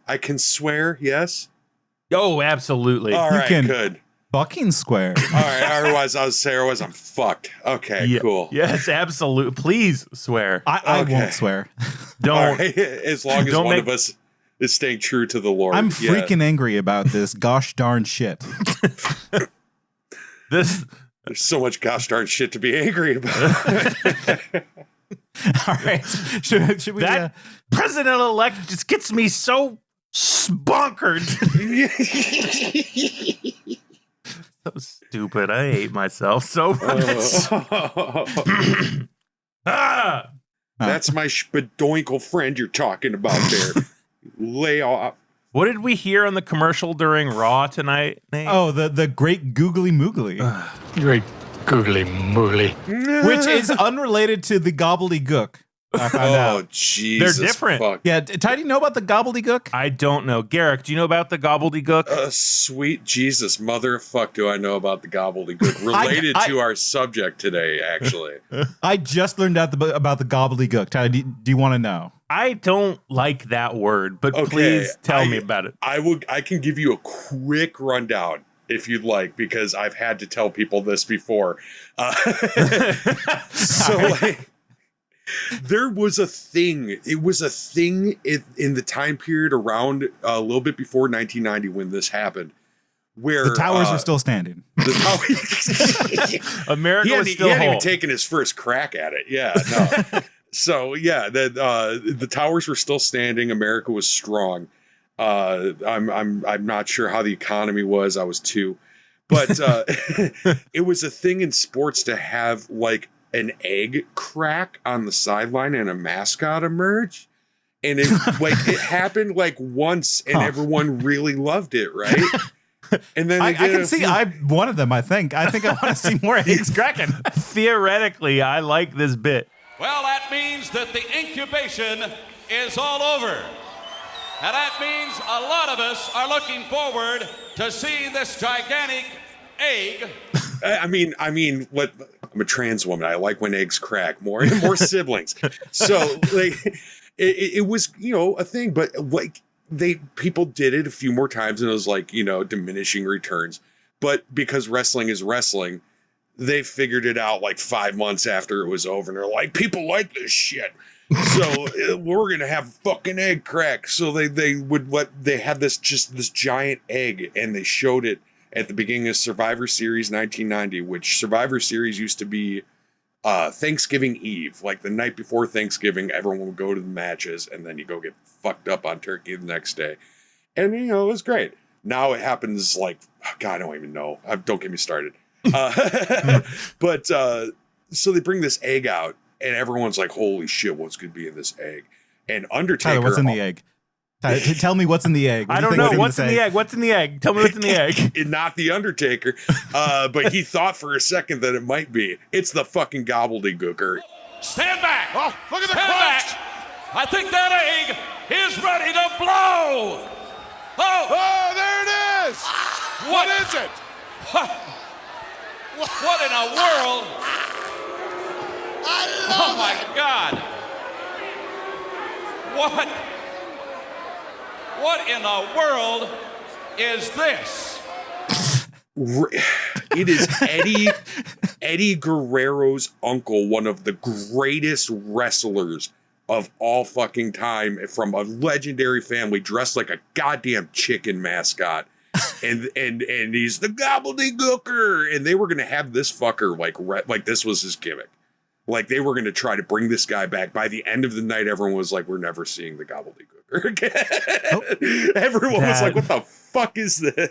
I can swear, yes? Oh, absolutely. All right, good. Fucking swear. All right, otherwise I'm fucked. Okay, cool. Yes, absolutely. Please swear. I won't swear. Don't. Right. As long as one of us is staying true to the Lord. I'm freaking angry about this gosh darn shit. There's so much gosh darn shit to be angry about. All right. Should we... That president-elect just gets me so spunkered. So stupid. I hate myself so much. That's my spadoinkle friend you're talking about there. Lay off. What did we hear on the commercial during Raw tonight, Nate? Oh, the great googly moogly. Great googly moogly. Which is unrelated to the gobbledygook. I found out. Jesus. They're different. Fuck. Yeah, Ty, do you know about the gobbledygook? I don't know. Garrick, do you know about the gobbledygook? Sweet Jesus, motherfuck, do I know about the gobbledygook related to our subject today, actually. I just learned out about the gobbledygook. Ty, do you want to know? I don't like that word, but please tell me about it. I can give you a quick rundown if you'd like, because I've had to tell people this before. There was a thing. It was a thing in the time period around a little bit before 1990 when this happened, where the towers were still standing. America was still he hadn't even taken his first crack at it. Yeah, no. So yeah, the towers were still standing. America was strong. I'm not sure how the economy was. I was 2, but it was a thing in sports to have like an egg crack on the sideline and a mascot emerge. And it happened like once and everyone really loved it, right? And then I'm one of them, I think. I want to see more eggs cracking. Theoretically, I like this bit. Well, that means that the incubation is all over. And that means a lot of us are looking forward to seeing this gigantic egg. I mean, what? I'm a trans woman. I like when eggs crack. More siblings. So like, it was a thing, but like people did it a few more times, and it was like diminishing returns. But because wrestling is wrestling, they figured it out like 5 months after it was over, and they're like, people like this shit. So we're gonna have fucking egg crack. So they had this giant egg, and they showed it at the beginning of Survivor Series 1990, which Survivor Series used to be Thanksgiving Eve, like the night before Thanksgiving. Everyone would go to the matches, and then you go get fucked up on turkey the next day, and it was great. Now it happens like, God, I don't even know. Don't get me started. But so they bring this egg out, and everyone's like, holy shit, what's going to be in this egg? And Undertaker. Tyler, what's in the egg? Tyler, tell me what's in the egg. I don't know. What's in the egg? What's in the egg? Tell me what's in the egg. Not the Undertaker. But he thought for a second that it might be. It's the fucking gobbledygooker. Stand back. Oh, look at the Stand crunch. back. I think that egg is ready to blow. Oh, there it is. What is it? What in the world? Oh my God. What in the world is this? It is Eddie Guerrero's uncle, one of the greatest wrestlers of all fucking time, from a legendary family, dressed like a goddamn chicken mascot. And he's the gobbledygooker. And they were going to have this fucker like this was his gimmick. Like they were going to try to bring this guy back. By the end of the night, everyone was like, we're never seeing the gobbledygooker again. Everyone was like, what the fuck is this?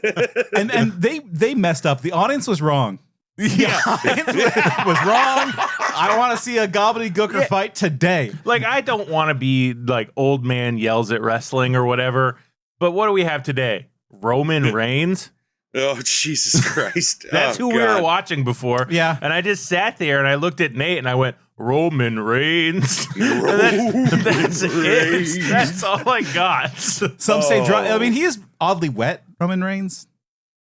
And they messed up. The audience was wrong. Yeah. The audience was wrong. I want to see a gobbledygooker fight today. Like, I don't want to be like old man yells at wrestling or whatever. But what do we have today? Roman Reigns? Oh, Jesus Christ. That's who we were watching before. Yeah. And I just sat there and I looked at Nate and I went, Roman Reigns. That's it. That's all I got. Some say dry. I mean, he is oddly wet, Roman Reigns.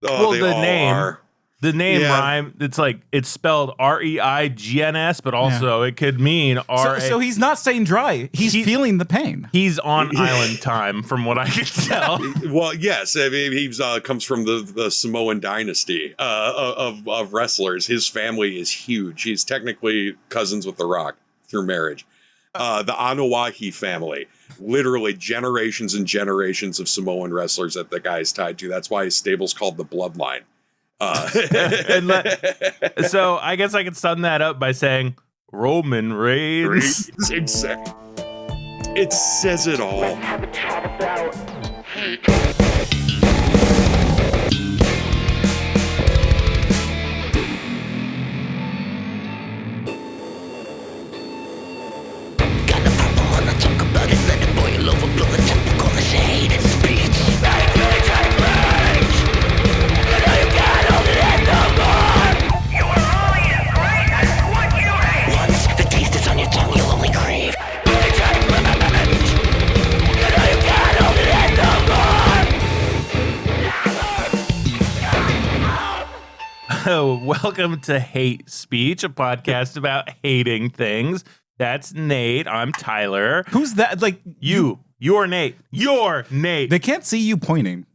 Oh, well, the name. are. The name Yeah. rhyme, it's spelled REIGNS, but also it could mean R. So he's not staying dry. He's feeling the pain. He's on island time, from what I can tell. Well, yes, I mean, he comes from the Samoan dynasty of wrestlers. His family is huge. He's technically cousins with The Rock through marriage. The Anoa'i family, literally generations and generations of Samoan wrestlers that the guy's tied to. That's why his stable's called the Bloodline. So I guess I could sum that up by saying Roman Reigns. Exactly. It says it all. Let's have a chat about Got the purple, wanna talk about it, let it boil over, blow the temper, call this hate and speech. Once the taste is on your tongue, you'll only crave. Welcome to Hate Speech, a podcast about hating things. That's Nate. I'm Tyler. Who's that? Like You're Nate. You're Nate. they can't see you pointing.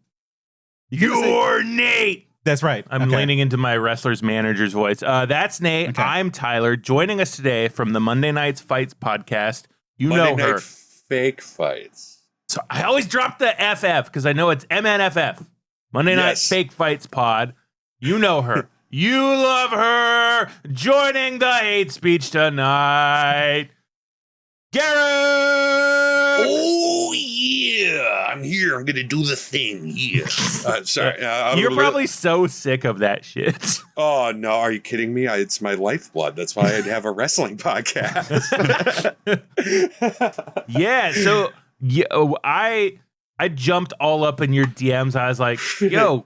You're Nate. That's right. I'm Okay. leaning into my wrestler's manager's voice. That's Nate. Okay. I'm Tyler. Joining us today from the Monday Nights Fights podcast. You Monday know her. Night Fake Fights. So I always drop the FF because I know it's MNFF. Monday Night Yes. Fake Fights Pod. You know her. You love her. Joining the hate speech tonight, Garak. Oh yeah, I'm here. I'm gonna do the thing. Yeah. Sorry. You're probably so sick of that shit. Oh no, are you kidding me? It's my lifeblood. That's why I'd have a wrestling podcast. Yeah. So I jumped all up in your DMs. I was like, "Yo,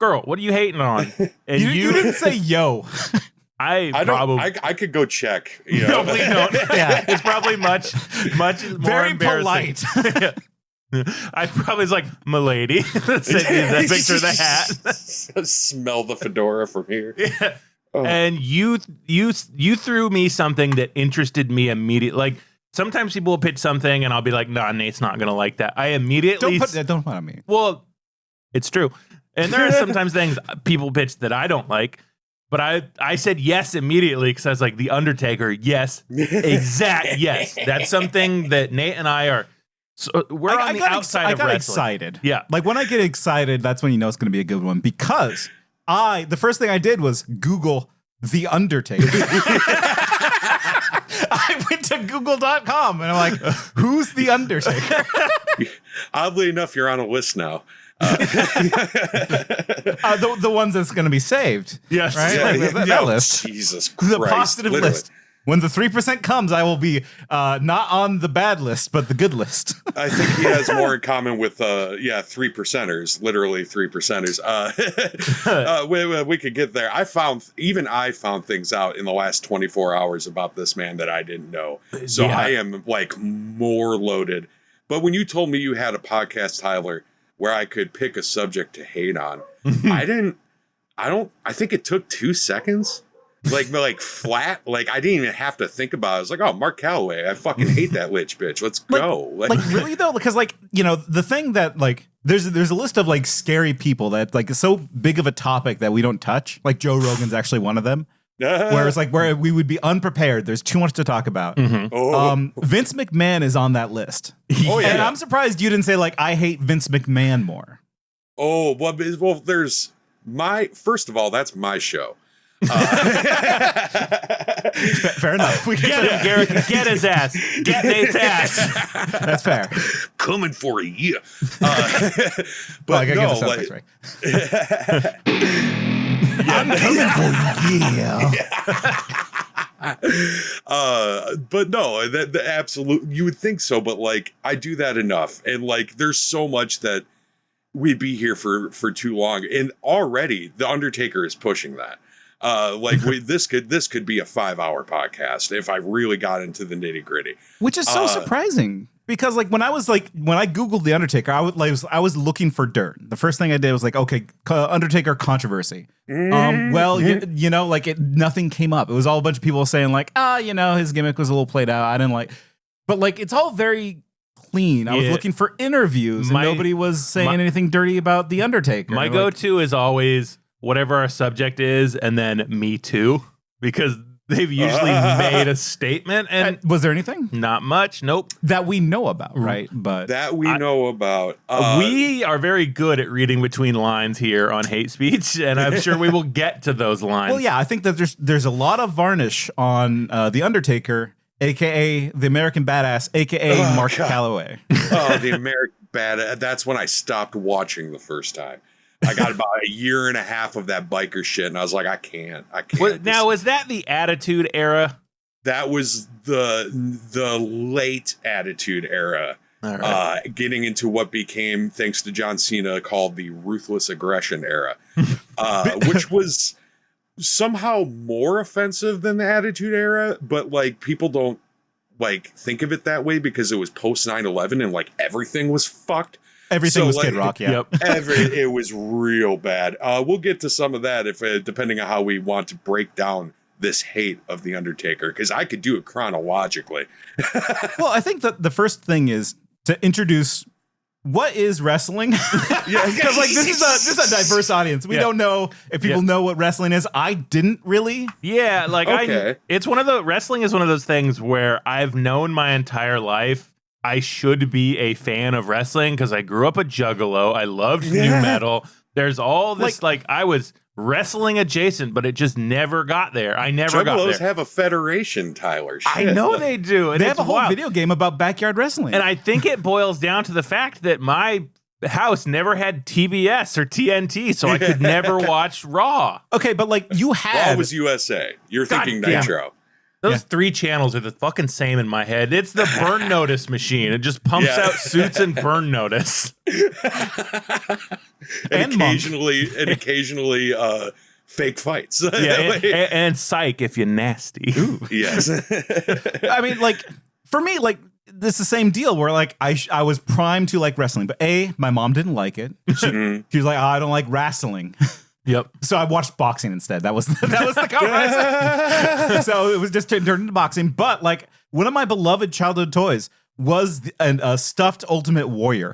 girl, what are you hating on?" And You didn't say yo. I I probably. don't. I could go check. You know? No, please don't. Yeah. It's probably much more Very embarrassing. polite. I probably was like, "Milady," sent you that picture of the hat. Smell the fedora from here. Yeah. Oh. And you threw me something that interested me immediately. Like sometimes people will pitch something and I'll be like, "Nah, Nate's not gonna like that." I immediately Don't put on me. well, it's true. And there are sometimes things people pitch that I don't like. But I said yes immediately because I was like, The Undertaker, yes, exact yes. That's something that Nate and I are. So we're on the outside I of got wrestling. excited. Yeah. Like when I get excited, that's when you know it's going to be a good one because the first thing I did was Google The Undertaker. I went to google.com and I'm like, who's The Undertaker? Oddly enough, you're on a list now. The ones that's going to be saved. Yes. Right? Yeah, Like, yeah, that no, list. Jesus Christ. The positive literally. list. When the 3% comes, I will be not on the bad list, but the good list. I think he has more in common with 3%ers, literally 3%ers. We could get there. I found things out in the last 24 hours about this man that I didn't know. So Yeah. I am like more loaded. But when you told me you had a podcast, Tyler, where I could pick a subject to hate on, I think it took 2 seconds. Like flat, like I didn't even have to think about it. I was like, oh, Mark Calloway, I fucking hate that lich bitch. Let's go. Like really though, because like, you know, the thing that like there's a list of like scary people that like is so big of a topic that we don't touch. Like Joe Rogan's actually one of them. Where it's like where we would be unprepared. There's too much to talk about. Vince McMahon is on that list. Oh, yeah. And I'm surprised you didn't say like I hate Vince McMahon more. Oh, well, there's first of all, that's my show. Fair enough. We Get him, Garak. Get his ass. Get Nate's ass. That's fair. Coming for you. But But I gotta no, get the sound like, effects right. I'm coming for you. But no, the absolute, you would think so, but like I do that enough, and like there's so much that we'd be here for too long, and already the Undertaker is pushing that. This could be a 5-hour podcast if I really got into the nitty gritty. Which is so surprising. Because like when I Googled the Undertaker, I was looking for dirt. The first thing I did was like, okay, Undertaker controversy. You know, like nothing came up. It was all a bunch of people saying like, you know, his gimmick was a little played out. I didn't like, but like it's all very clean. I was looking for interviews and nobody was saying anything dirty about the Undertaker. My go-to is always whatever our subject is, and then me too, because they've usually made a statement. And was there anything? Not much. Nope. That we know about, right? But that we know about. We are very good at reading between lines here on hate speech, and I'm sure we will get to those lines. Well, yeah, I think that there's a lot of varnish on the Undertaker, aka the American Badass, aka Mark Calloway. Oh, the American Badass. That's when I stopped watching the first time. I got about a year and a half of that biker shit, and I was like, I can't. Now, was that the Attitude Era? That was the late Attitude Era. All right. Getting into what became, thanks to John Cena, called the Ruthless Aggression Era, which was somehow more offensive than the Attitude Era, but like people don't like think of it that way because it was post 9/11 and like everything was fucked. Everything was Kid Rock, yeah. Yep. It was real bad. We'll get to some of that if depending on how we want to break down this hate of the Undertaker, because I could do it chronologically. Well, I think that the first thing is to introduce what is wrestling. Yeah, because like this is a diverse audience. We don't know if people know what wrestling is. I didn't really. Yeah, like okay. Wrestling is one of those things where I've known my entire life I should be a fan of wrestling because I grew up a juggalo. I loved new metal. There's all this like I was wrestling adjacent, but it just never got there. I never got there. Juggalos have a federation, Tyler. Shit. I know they do. And they have a whole wild. video game about backyard wrestling. And I think it boils down to the fact that my house never had TBS or TNT, so I could never watch Raw. Okay, but like you had... Raw was USA. You're thinking Nitro. Those three channels are the fucking same in my head. It's the burn notice machine. It just pumps out suits and burn notice. and occasionally fake fights. and psych if you're nasty. Ooh. Yes. I mean, like, for me, like, this is the same deal where, like, I was primed to like wrestling, but my mom didn't like it. She was like, I don't like wrestling. Yep. So I watched boxing instead. That was the compromise. So it was just turned into boxing. But like one of my beloved childhood toys was a stuffed Ultimate Warrior.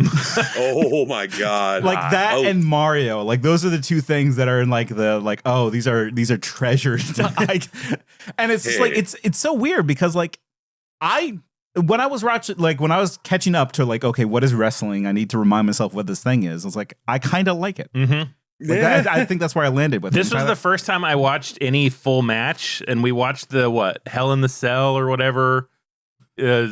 Oh my god! Like that and Mario. Like those are the two things that are in like the like. Oh, these are treasures. And it's just like it's so weird because like when I was watching, like when I was catching up to like, okay, what is wrestling? I need to remind myself what this thing is. I was like, I kind of like it. Mm-hmm. Like I think that's where I landed with this. Was the first time I watched any full match, and we watched the Hell in the Cell or whatever,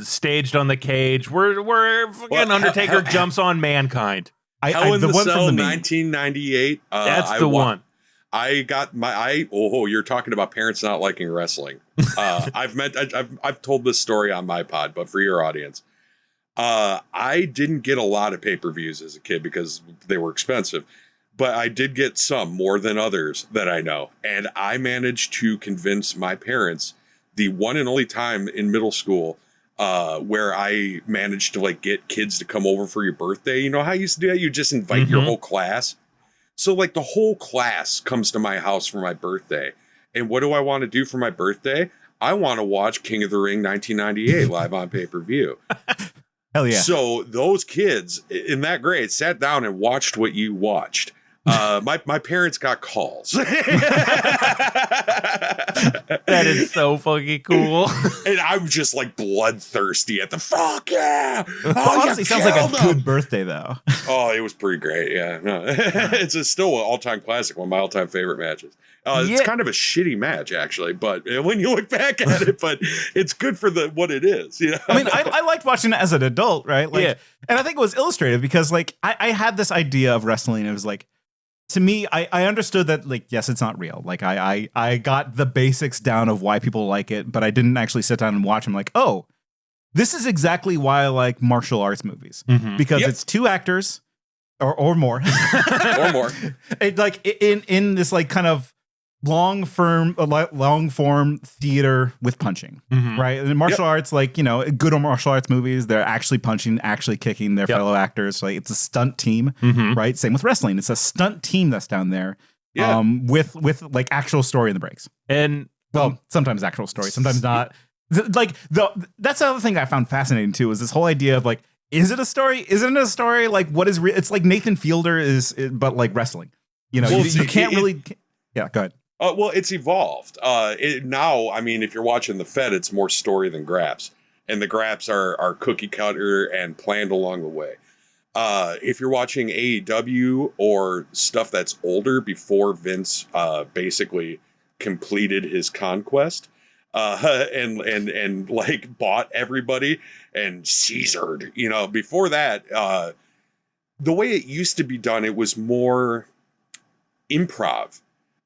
staged on the cage, where fucking Undertaker jumps on Mankind. Hell in the one Cell, from the 1998. That's the one. I got you're talking about parents not liking wrestling. I've told this story on my pod, but for your audience, I didn't get a lot of pay-per-views as a kid because they were expensive. But I did get some, more than others that I know. And I managed to convince my parents, the one and only time in middle school where I managed to like get kids to come over for your birthday. You know how you used to do that? You just invite your whole class. So like the whole class comes to my house for my birthday. And what do I want to do for my birthday? I want to watch King of the Ring 1998 live on pay-per-view. Hell yeah. So those kids in that grade sat down and watched what you watched. My parents got calls. That is so fucking cool. And I'm just like bloodthirsty at the fuck yeah. Honestly, sounds like a good birthday though. Oh, it was pretty great. Yeah, no. It's still an all-time classic, one of my all-time favorite matches. It's kind of a shitty match actually, but when you look back at it, but it's good for what it is. You know? I mean, I liked watching it as an adult, right? Like, and I think it was illustrative because like I had this idea of wrestling. It was like, to me, I understood that, like, yes, it's not real. Like, I got the basics down of why people like it, but I didn't actually sit down and watch them. Like, oh, this is exactly why I like martial arts movies. Because it's two actors or more. Or more. It, like, in this, like, kind of long form theater with punching, right? And in martial arts, like, good martial arts movies, they're actually punching, actually kicking their fellow actors. Like, it's a stunt team, right? Same with wrestling. It's a stunt team that's down there, with like actual story in the breaks. And well, sometimes actual story, sometimes not. That's the other thing I found fascinating too, is this whole idea of like, is it a story? Isn't it a story? Like, what is it's like Nathan Fielder but like wrestling. You can't really. Yeah, go ahead. Well, it's evolved. Now, I mean, if you're watching The Fed, it's more story than graps. And the graps are cookie cutter and planned along the way. If you're watching AEW or stuff that's older, before Vince basically completed his conquest, and like bought everybody and Caesared, before that, the way it used to be done, it was more improv.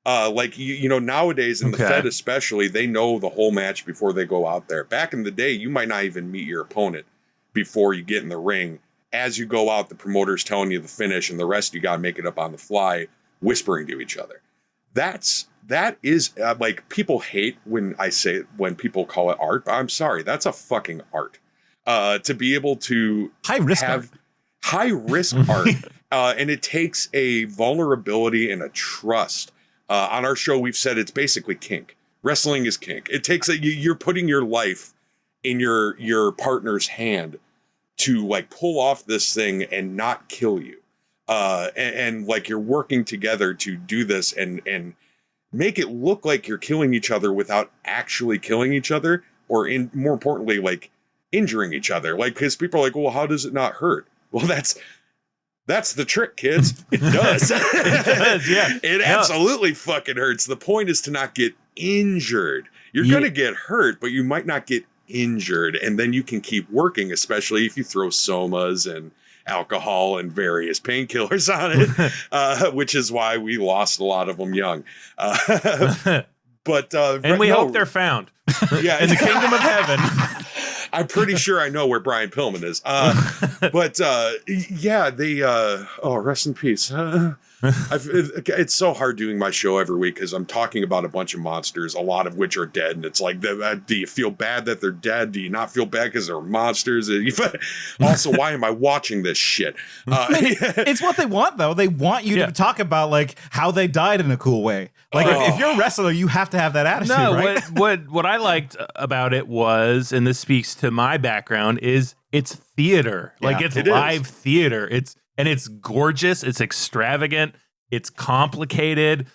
Nowadays in the Fed especially, they know the whole match before they go out there. Back in the day, you might not even meet your opponent before you get in the ring. As you go out, the promoter's telling you the finish, and the rest you got to make it up on the fly, whispering to each other. That is like, people hate when people call it art. But I'm sorry, that's a fucking art. To be able to high risk art, and it takes a vulnerability and a trust. On our show, we've said it's basically kink. Wrestling is kink. It takes you're putting your life in your partner's hand to like pull off this thing and not kill you. And like, you're working together to do this and make it look like you're killing each other without actually killing each other, or more importantly, like injuring each other. Like, because people are like, well, how does it not hurt? Well, that's the trick, kids. It does. It does, yeah. It absolutely fucking hurts. The point is to not get injured. You're going to get hurt, but you might not get injured. And then you can keep working, especially if you throw somas and alcohol and various painkillers on it, which is why we lost a lot of them young. And we hope they're found in the kingdom of heaven. I'm pretty sure I know where Brian Pillman is. Rest in peace. It's so hard doing my show every week because I'm talking about a bunch of monsters, a lot of which are dead. And it's like, do you feel bad that they're dead? Do you not feel bad because they're monsters? Also, why am I watching this shit? It's what they want, though. They want you to talk about like how they died in a cool way. Like, if you're a wrestler, you have to have that attitude. No, right? what I liked about it was, and this speaks to my background, is it's theater. Like, it's live theater. It's gorgeous. It's extravagant. It's complicated.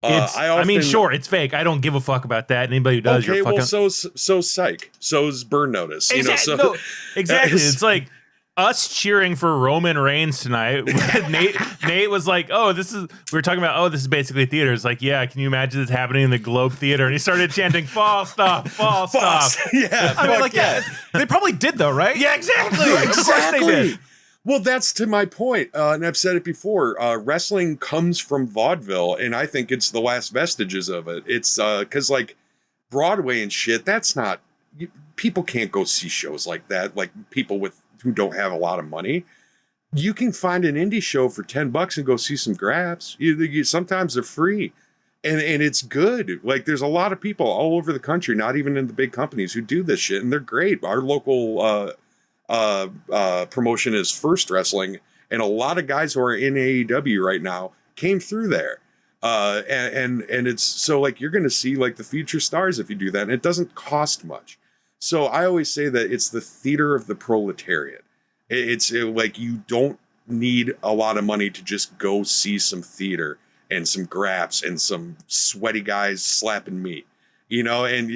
Sure, it's fake. I don't give a fuck about that. Anybody who does, you're fucking. So psych. So's Burn Notice. Exactly. Exactly. It's like us cheering for Roman Reigns tonight. Nate was like, we were talking about, this is basically theater. It's like, yeah, can you imagine this happening in the Globe Theater? And he started chanting, fall stop, fall stop. Yeah. I mean, they probably did, though, right? Yeah, exactly. Of course they did. Well, that's to my point, and I've said it before. Wrestling comes from vaudeville, and I think it's the last vestiges of it. It's because like Broadway and shit, that's not. People can't go see shows like that. Like people who don't have a lot of money, you can find an indie show for $10 and go see some grabs. Sometimes they're free, and it's good. Like there's a lot of people all over the country, not even in the big companies, who do this shit, and they're great. Our local promotion is First Wrestling, and a lot of guys who are in AEW right now came through there, and it's so like you're going to see like the future stars if you do that, and it doesn't cost much. So I always say that it's the theater of the proletariat. It's like you don't need a lot of money to just go see some theater and some graps and some sweaty guys slapping meat, and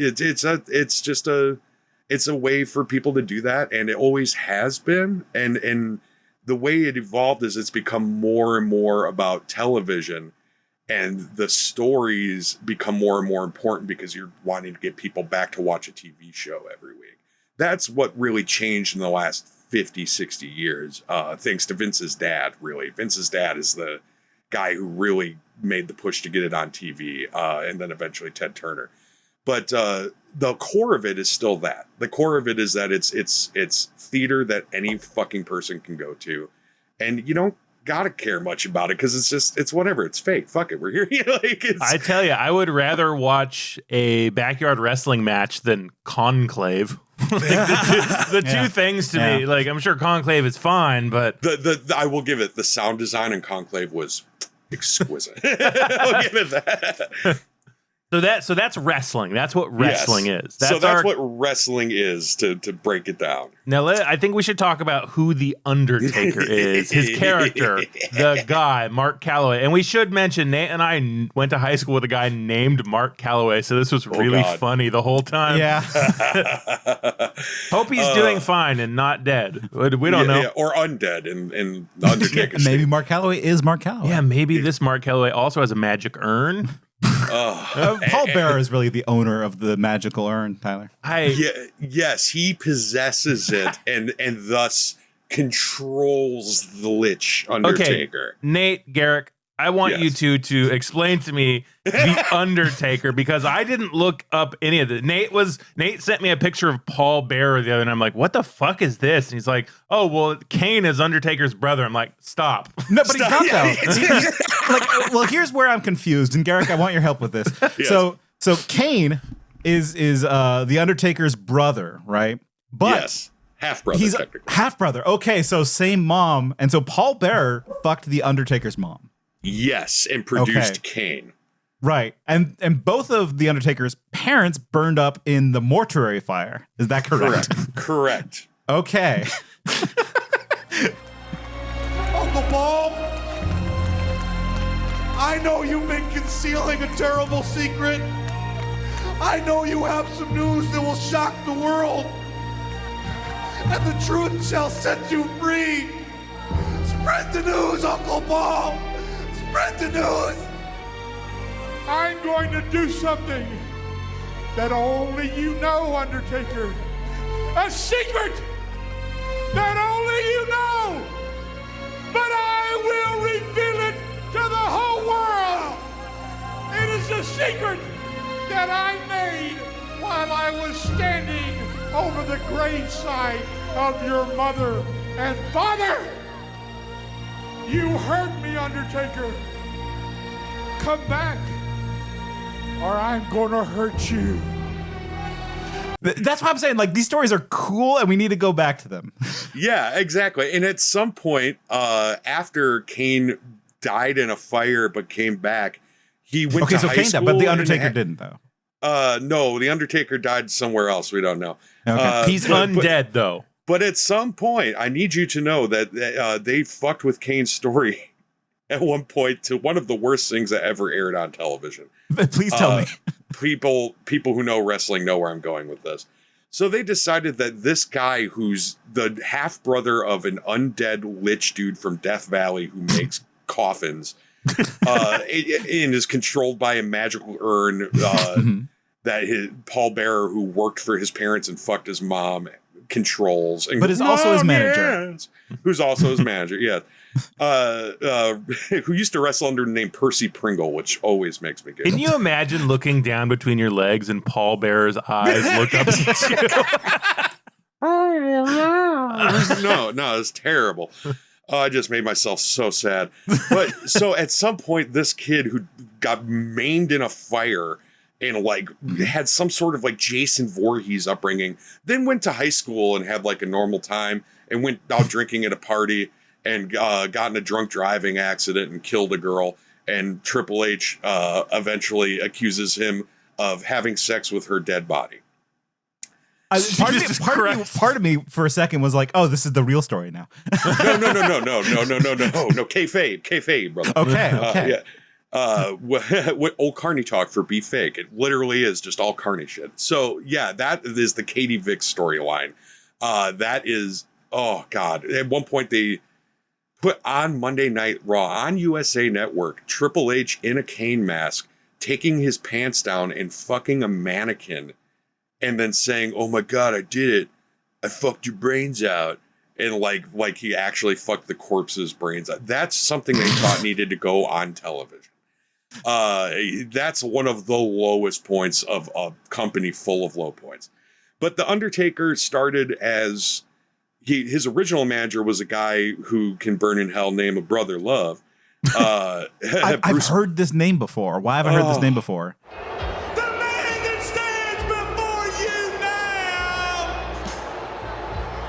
it's a way for people to do that, and it always has been. And the way it evolved is it's become more and more about television, and the stories become more and more important because you're wanting to get people back to watch a TV show every week. That's what really changed in the last 50, 60 years, thanks to Vince's dad, really. Vince's dad is the guy who really made the push to get it on TV, and then eventually Ted Turner. But the core of it is still that. The core of it is that it's theater that any fucking person can go to. And you don't gotta care much about it because it's whatever. It's fake. Fuck it. We're here. I tell you, I would rather watch a backyard wrestling match than Conclave. the two things to me, like, I'm sure Conclave is fine, but I will give it, the sound design in Conclave was exquisite. I'll give it that. So that's wrestling. That's what wrestling is. That's what wrestling is, to break it down. Now, I think we should talk about who the Undertaker is, his character, the guy, Mark Calloway. And we should mention, Nate and I went to high school with a guy named Mark Calloway, so this was really funny the whole time. Yeah. Hope he's doing fine and not dead. We don't know. Yeah, or undead in Undertaker. Maybe Mark Calloway is Mark Calloway. Yeah, maybe this Mark Calloway also has a magic urn. Paul Bearer is really the owner of the magical urn, Tyler. Yes, he possesses it and thus controls the Lich Undertaker. Okay, Nate, Garak, I want you two to explain to me the Undertaker, because I didn't look up any of it. Nate sent me a picture of Paul Bearer the other, and I'm like, what the fuck is this? And he's like, oh, well, Kane is Undertaker's brother. I'm like, stop. No, but he's not though. Well, here's where I'm confused, and Garak, I want your help with this. Yes. So Kane is the Undertaker's brother, right? But yes. Half brother. He's technically. half brother. Okay, so same mom, and so Paul Bearer fucked the Undertaker's mom. Yes, and produced Kane. Right. And both of the Undertaker's parents burned up in the mortuary fire. Is that correct? Correct. Okay. Uncle Paul, I know you've been concealing a terrible secret. I know you have some news that will shock the world. And the truth shall set you free. Spread the news, Uncle Paul. Spread the news. I'm going to do something that only you know, Undertaker. A secret that only you know. But I will reveal it to the whole world. It is a secret that I made while I was standing over the graveside of your mother and father. You heard me, Undertaker. Come back, or I'm gonna hurt you. That's why I'm saying, like, these stories are cool and we need to go back to them. Yeah, exactly. And at some point, after Kane died in a fire but came back, he went to high Kane school. died, but the Undertaker didn't, though. No, the Undertaker died somewhere else. We don't know. Okay. He's undead, though. But at some point, I need you to know that they fucked with Kane's story at one point to one of the worst things that ever aired on television. Please tell me. People who know wrestling know where I'm going with this. So they decided that this guy, who's the half brother of an undead lich dude from Death Valley who makes coffins, and is controlled by a magical urn, that Paul Bearer, who worked for his parents and fucked his mom, controls, and but is also his manager. Yes. Who's also his manager, yeah. Who used to wrestle under the name Percy Pringle, which always makes me giggle. Can you imagine looking down between your legs and Paul Bearer's eyes look up at you? No, it's terrible. I just made myself so sad. But so at some point, this kid who got maimed in a fire and like had some sort of like Jason Voorhees upbringing, then went to high school and had like a normal time and went out drinking at a party and got in a drunk driving accident and killed a girl. And Triple H eventually accuses him of having sex with her dead body. Part of me for a second was like, oh, this is the real story now. No, kayfabe, brother. Okay. What old carny talk for be fake. It literally is just all carny shit. So yeah, that is the Katie Vick storyline. That is, oh God. At one point they put on Monday Night Raw on USA Network, Triple H in a Kane mask, taking his pants down and fucking a mannequin, and then saying, "Oh my God, I did it! I fucked your brains out," and like he actually fucked the corpse's brains out. That's something they thought needed to go on television. That's one of the lowest points of a company full of low points. But the Undertaker started as his original manager was a guy who can burn in hell, name of Brother Love. I've heard this name before. Why have I heard this name before? The man that stands before you now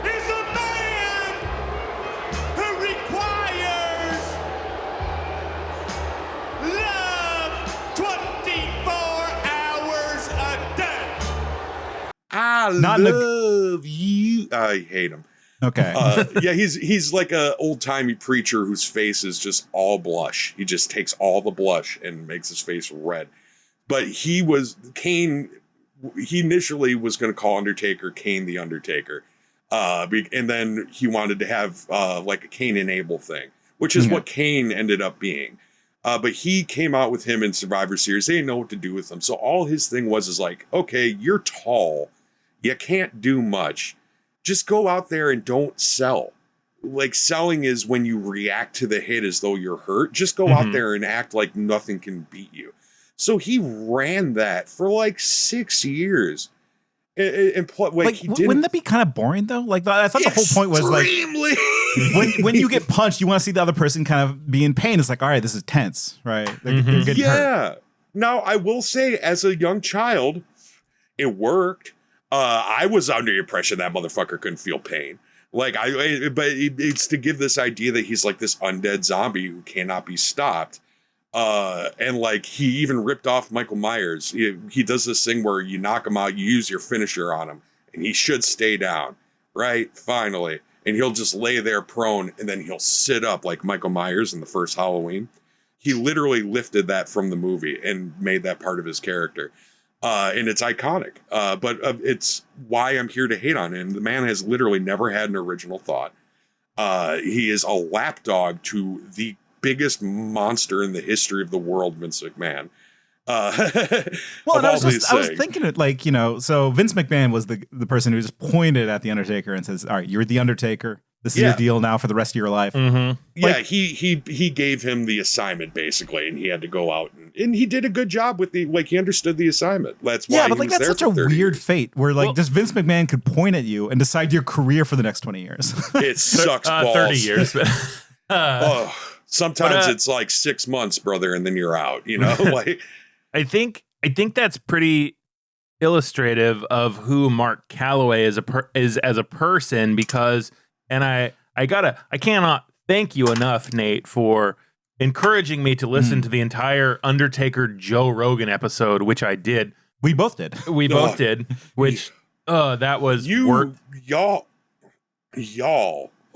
is a man who requires love 24 hours a day. I love you. I hate him. Okay. Yeah, he's like a old timey preacher whose face is just all blush. He just takes all the blush and makes his face red. But Kane. He initially was going to call Undertaker Kane the Undertaker, and then he wanted to have like a Kane and Abel thing, which is what Kane ended up being. But he came out with him in Survivor Series. They didn't know what to do with him, so all his thing was like, okay, you're tall, you can't do much. Just go out there and don't sell. Like, selling is when you react to the hit as though you're hurt. Just go out there and act like nothing can beat you. So he ran that for like 6 years. And he didn't. Wouldn't that be kind of boring though? Like, I thought the whole point was like, when you get punched, you want to see the other person kind of be in pain. It's like, all right, this is tense, right? They're getting hurt. Now, I will say, as a young child, it worked. I was under the impression that motherfucker couldn't feel pain. But it's to give this idea that he's like this undead zombie who cannot be stopped. And like, he even ripped off Michael Myers. He does this thing where you knock him out, you use your finisher on him, and he should stay down, right? Finally. And he'll just lay there prone, and then he'll sit up like Michael Myers in the first Halloween. He literally lifted that from the movie and made that part of his character. And it's iconic, but it's why I'm here to hate on him. The man has literally never had an original thought. He is a lapdog to the biggest monster in the history of the world, Vince McMahon. Well, I was thinking it like, so Vince McMahon was the person who just pointed at the Undertaker and says, all right, you're the Undertaker. This is your deal now for the rest of your life. Yeah, he gave him the assignment basically, and he had to go out and he did a good job with he understood the assignment. That's why. Yeah, but that's such a weird fate where just Vince McMahon could point at you and decide your career for the next 20 years. It sucks balls. 30 years. Sometimes it's like 6 months, brother, and then you're out. Like I think that's pretty illustrative of who Mark Calloway is as a person, because. And I cannot thank you enough, Nate, for encouraging me to listen to the entire Undertaker Joe Rogan episode, which I did. We both did. Which that was y'all.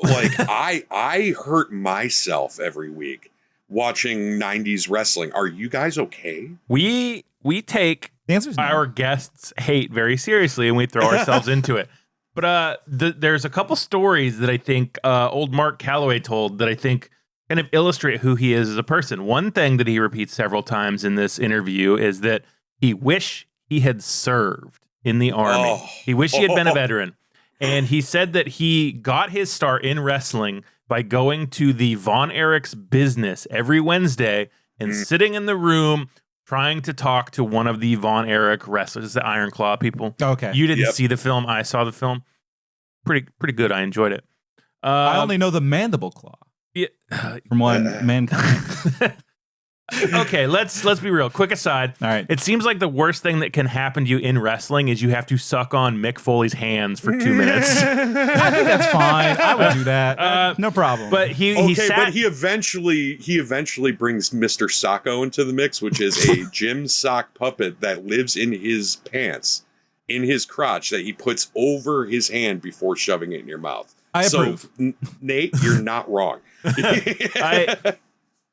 Like I hurt myself every week watching 90s wrestling. Are you guys okay? We take our guests' hate very seriously, and we throw ourselves into it. But there's a couple stories that I think old Mark Calloway told that I think kind of illustrate who he is as a person. One thing that he repeats several times in this interview is that he wished he had served in the army. He wished he had been a veteran. And he said that he got his start in wrestling by going to the Von Erich's business every Wednesday and sitting in the room trying to talk to one of the Von Erich wrestlers, the Iron Claw people. Okay. You didn't see the film. I saw the film. Pretty good. I enjoyed it. I only know the Mandible Claw. Yeah. From one Mankind. Okay, let's be real. Quick aside. All right. It seems like the worst thing that can happen to you in wrestling is you have to suck on Mick Foley's hands for 2 minutes. I think that's fine. I would do that. No problem. But he eventually brings Mr. Socko into the mix, which is a gym sock puppet that lives in his pants, in his crotch, that he puts over his hand before shoving it in your mouth. I approve. Nate, you're not wrong.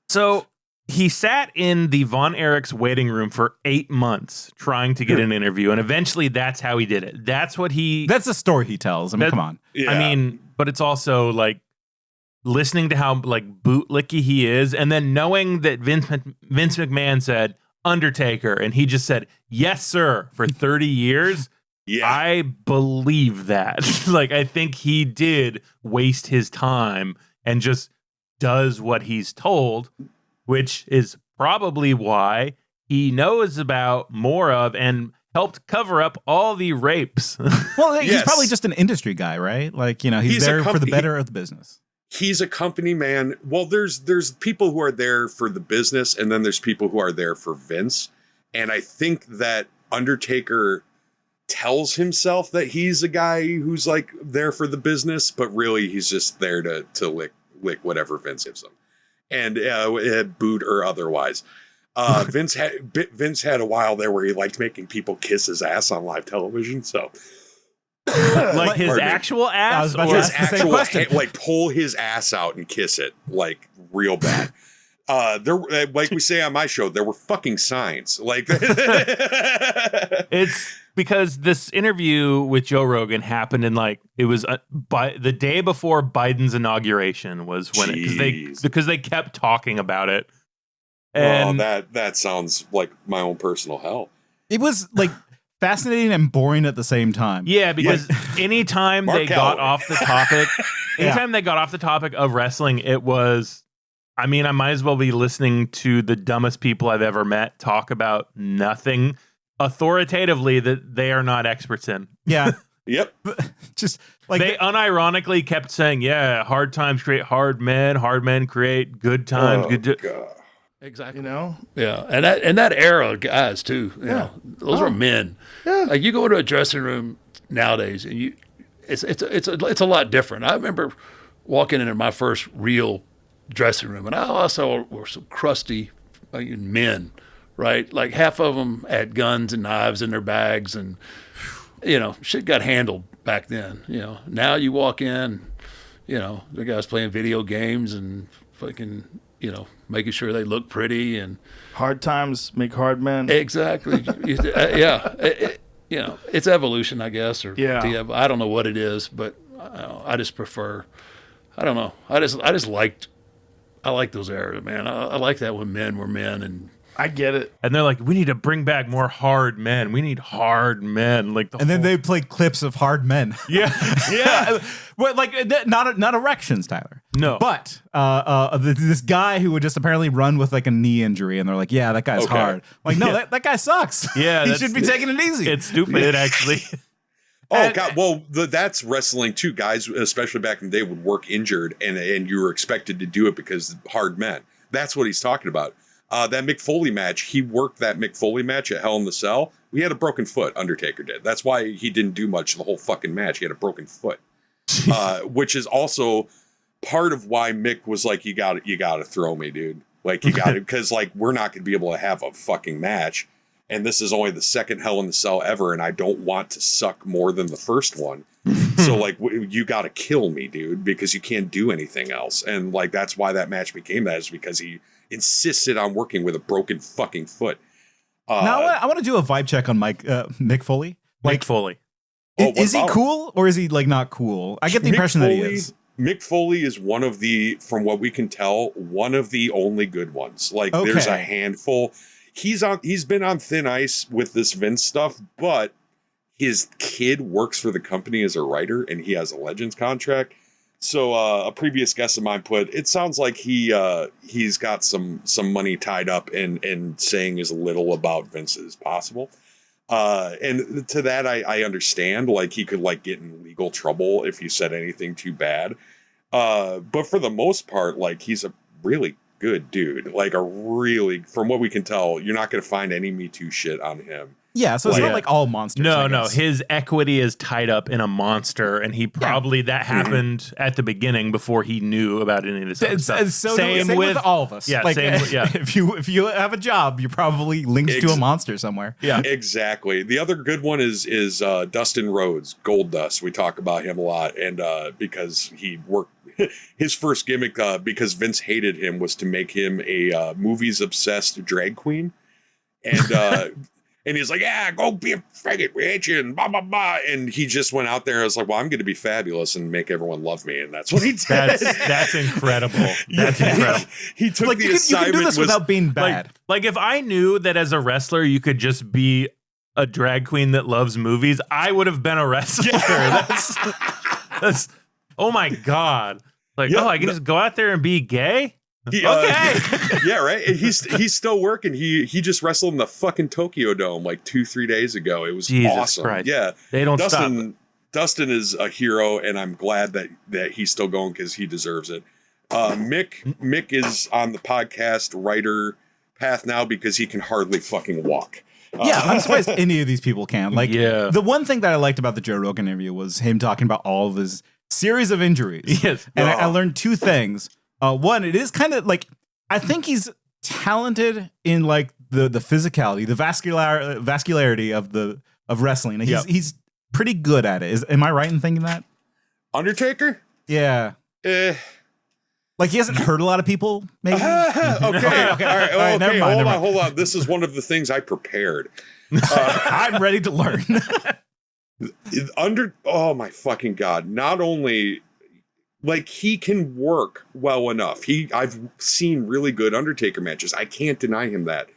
So he sat in the Von Erich's waiting room for 8 months trying to get an interview, and eventually that's how he did it. That's the story he tells. I mean, come on. Yeah. I mean, but it's also like listening to how like bootlicky he is, and then knowing that Vince McMahon said Undertaker, and he just said, yes, sir, for 30 years. Yeah. I believe that. Like, I think he did waste his time and just does what he's told, which is probably why he knows about more of and helped cover up all the rapes. Well, he's Yes. probably just an industry guy, right? Like, you know, he's there for the better of the business. He's a company man. Well, there's people who are there for the business, and then there's people who are there for Vince. And I think that Undertaker tells himself that he's a guy who's like there for the business, but really he's just there to lick whatever Vince gives him, and boot or otherwise. Vince had a while there where he liked making people kiss his ass on live television. So. Like his actual ass, or His actual like pull his ass out and kiss it like real bad. There, like we say on my show, there were fucking signs. Like it's because this interview with Joe Rogan happened in it was by the day before Biden's inauguration was when because they kept talking about it. And that sounds like my own personal hell. It was like fascinating and boring at the same time. Yeah, because anytime they got off the topic of wrestling, it was, I mean, I might as well be listening to the dumbest people I've ever met talk about nothing authoritatively that they are not experts in. Yeah. Yep. Just like they unironically kept saying, yeah, hard times create hard men create good times. God. Exactly. You know? Yeah. And that era of guys too, you know, those were men. Yeah. Like you go into a dressing room nowadays and it's a lot different. I remember walking into my first real dressing room and I also were some crusty men, right? Like half of them had guns and knives in their bags and, you know, shit got handled back then, you know. Now you walk in, you know, the guys playing video games and fucking, you know, making sure they look pretty and hard times make hard men. Exactly. Yeah. You know, it's evolution, I guess, or I don't know what it is, but I just prefer. I don't know. I like those eras, man. I like that when men were men and. I get it. And they're like, we need to bring back more hard men. We need hard men. Like then they play clips of hard men. Yeah. Yeah. Well, like not erections, Tyler. No. But this guy who would just apparently run with like a knee injury, and they're like, yeah, that guy's hard. Like, no, that guy sucks. Yeah. He should be taking it easy. It's stupid, actually. Oh, God. Well, that's wrestling too. Guys, especially back in the day, would work injured and you were expected to do it because hard men. That's what he's talking about. That Mick Foley match, he worked that Mick Foley match at Hell in the Cell. We had a broken foot, Undertaker did. That's why he didn't do much the whole fucking match. He had a broken foot, which is also part of why Mick was like, you got to throw me, dude. Like, you got to, because like, we're not going to be able to have a fucking match. And this is only the second Hell in the Cell ever. And I don't want to suck more than the first one. So like, you got to kill me, dude, because you can't do anything else. And like, that's why that match became that, is because he insisted on working with a broken fucking foot. Now I want to do a vibe check on Mick Foley. Mick Foley. Is he cool or is he like not cool? I get the impression that he is. Mick Foley is one of the, from what we can tell, one of the only good ones. Like there's a handful. He's been on thin ice with this Vince stuff, but his kid works for the company as a writer and he has a Legends contract. So a previous guest of mine put, it sounds like he's got some money tied up in saying as little about Vince as possible. And to that, I understand, like he could like get in legal trouble if you said anything too bad. But for the most part, like he's a really good dude, like from what we can tell, you're not going to find any Me Too shit on him. Yeah, so it's not like all monsters. No, his equity is tied up in a monster, and he probably that happened at the beginning before he knew about any of this other stuff. Same with all of us. Yeah, like, yeah. If you have a job, you're probably linked to a monster somewhere. Yeah, exactly. The other good one is Dustin Rhodes, Gold Dust. We talk about him a lot, and because he worked. His first gimmick, because Vince hated him, was to make him a movies obsessed drag queen, and. And he's like, yeah, go be a faggot, bitch, and blah, blah, blah. And he just went out there and was like, well, I'm going to be fabulous and make everyone love me. And that's what he did. That's incredible. That's incredible. He took the assignment. You can do this without being bad. Like if I knew that as a wrestler, you could just be a drag queen that loves movies, I would have been a wrestler. Yeah. That's oh my God. Like, I can just go out there and be gay? Yeah, right. And he's still working. He just wrestled in the fucking Tokyo Dome like 2-3 days ago. It was Jesus awesome. Christ. Yeah, They don't stop. Dustin is a hero, and I'm glad that he's still going because he deserves it. Mick is on the podcast writer path now because he can hardly fucking walk. Yeah, I'm surprised any of these people can. Like, Yeah. the one thing that I liked about the Joe Rogan interview was him talking about all of his series of injuries. Yes. And I learned two things. One, it is kind of like, I think he's talented in like the physicality, the vascularity of wrestling. He's pretty good at it. Am I right in thinking that? Undertaker? Yeah. Like, he hasn't hurt a lot of people, maybe? Okay. All right, never mind. Hold on. This is one of the things I prepared. I'm ready to learn. Oh my fucking God. Not only, like, he can work well enough. I've seen really good Undertaker matches. I can't deny him that.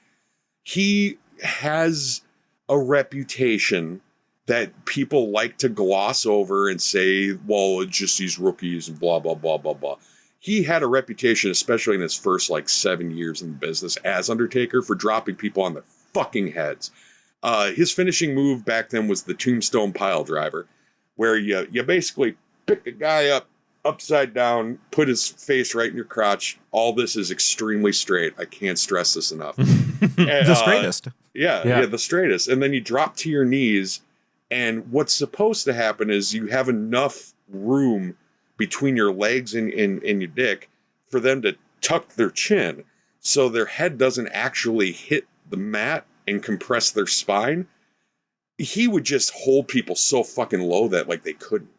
He has a reputation that people like to gloss over and say, well, it's just these rookies and blah, blah, blah, blah, blah. He had a reputation, especially in his first like 7 years in the business as Undertaker, for dropping people on their fucking heads. His finishing move back then was the Tombstone Pile Driver, where you basically pick a guy up upside down, put his face right in your crotch. All this is extremely straight. I can't stress this enough. The straightest. Yeah, the straightest. And then you drop to your knees, and what's supposed to happen is you have enough room between your legs and your dick for them to tuck their chin so their head doesn't actually hit the mat and compress their spine. He would just hold people so fucking low that like they couldn't.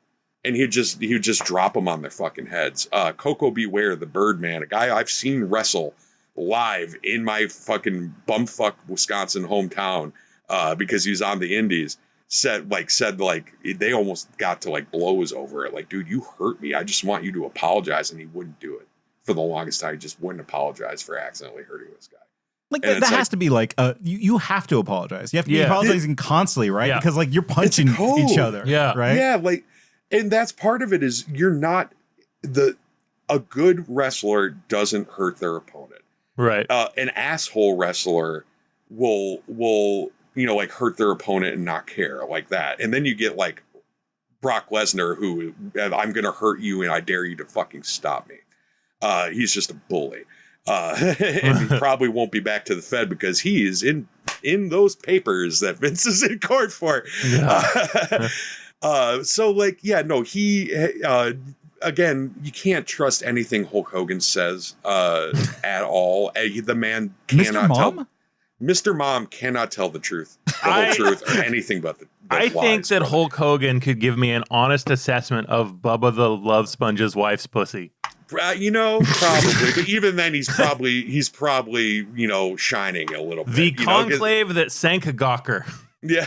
And he would just drop them on their fucking heads. Coco Beware, the Birdman, a guy I've seen wrestle live in my fucking bumfuck Wisconsin hometown because he was on the indies. Said they almost got to like blows over it. Like, dude, you hurt me. I just want you to apologize. And he wouldn't do it for the longest time. He just wouldn't apologize for accidentally hurting this guy. Like, that has to be like, you have to apologize. You have to be apologizing constantly, right? Yeah. Because like you're punching each other. Yeah. Right. Yeah. Like, and that's part of it is you're not a good wrestler doesn't hurt their opponent. Right. An asshole wrestler will like hurt their opponent and not care like that. And then you get like Brock Lesnar, who I'm going to hurt you and I dare you to fucking stop me. He's just a bully. And he probably won't be back to the Fed because he is in those papers that Vince is in court for. Yeah. So like, yeah, no, he, again, you can't trust anything Hulk Hogan says the man cannot tell. Mr. Mom cannot tell the truth, the whole truth, or anything but the I lies, think that brother. Hulk Hogan could give me an honest assessment of Bubba the Love Sponge's wife's pussy. Probably, but even then, he's probably shining a little bit. The conclave that sank a gawker. Yeah,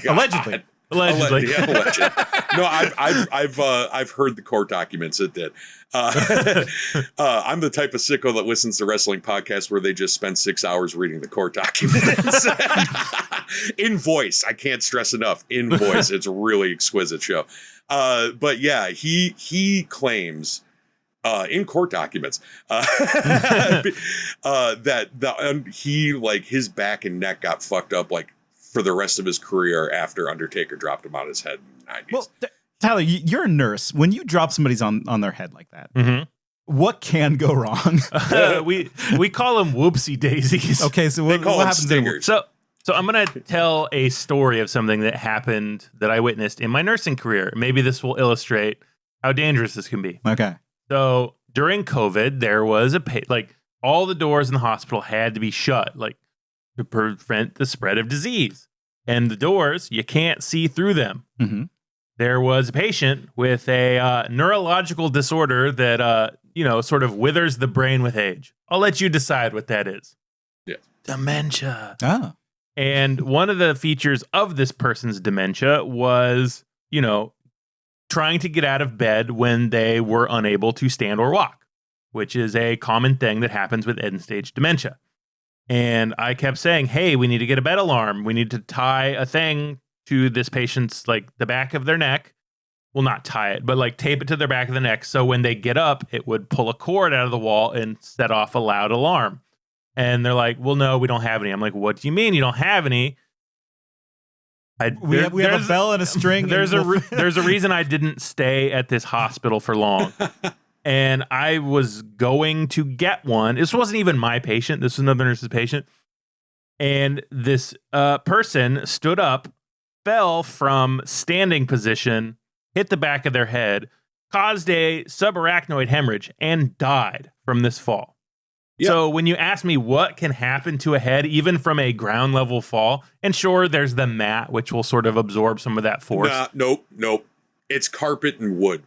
Allegedly. Allegedly. Allegedly. No, I've heard the court documents. It did. I'm the type of sicko that listens to wrestling podcasts where they just spend 6 hours reading the court documents in voice. I can't stress enough, in voice. It's a really exquisite show. But yeah, he claims in court documents that he like his back and neck got fucked up like for the rest of his career after Undertaker dropped him on his head in the 90s. Well, Tyler, you're a nurse. When you drop somebody's on their head like that, what can go wrong? We call them whoopsie daisies. Okay, so what happens? Stingers. So I'm going to tell a story of something that happened that I witnessed in my nursing career. Maybe this will illustrate how dangerous this can be. Okay. So during COVID, there was all the doors in the hospital had to be shut, like to prevent the spread of disease. And the doors, you can't see through them. Mm-hmm. There was a patient with a neurological disorder that, sort of withers the brain with age. I'll let you decide what that is. Yeah. Dementia. Oh. And one of the features of this person's dementia was, trying to get out of bed when they were unable to stand or walk, which is a common thing that happens with end-stage dementia. And I kept saying, hey, we need to get a bed alarm. We need to tie a thing to this patient's, like, the back of their neck. well, not tie it, but like tape it to their back of the neck. So when they get up, it would pull a cord out of the wall and set off a loud alarm. And they're like, well, no, we don't have any. I'm like, what do you mean you don't have any? We have a bell and a string. There's a reason I didn't stay at this hospital for long. And I was going to get one. This wasn't even my patient. This was another nurse's patient. And this person stood up, fell from standing position, hit the back of their head, caused a subarachnoid hemorrhage, and died from this fall. Yep. So when you ask me what can happen to a head, even from a ground level fall, and sure, there's the mat, which will sort of absorb some of that force. Nope. It's carpet and wood.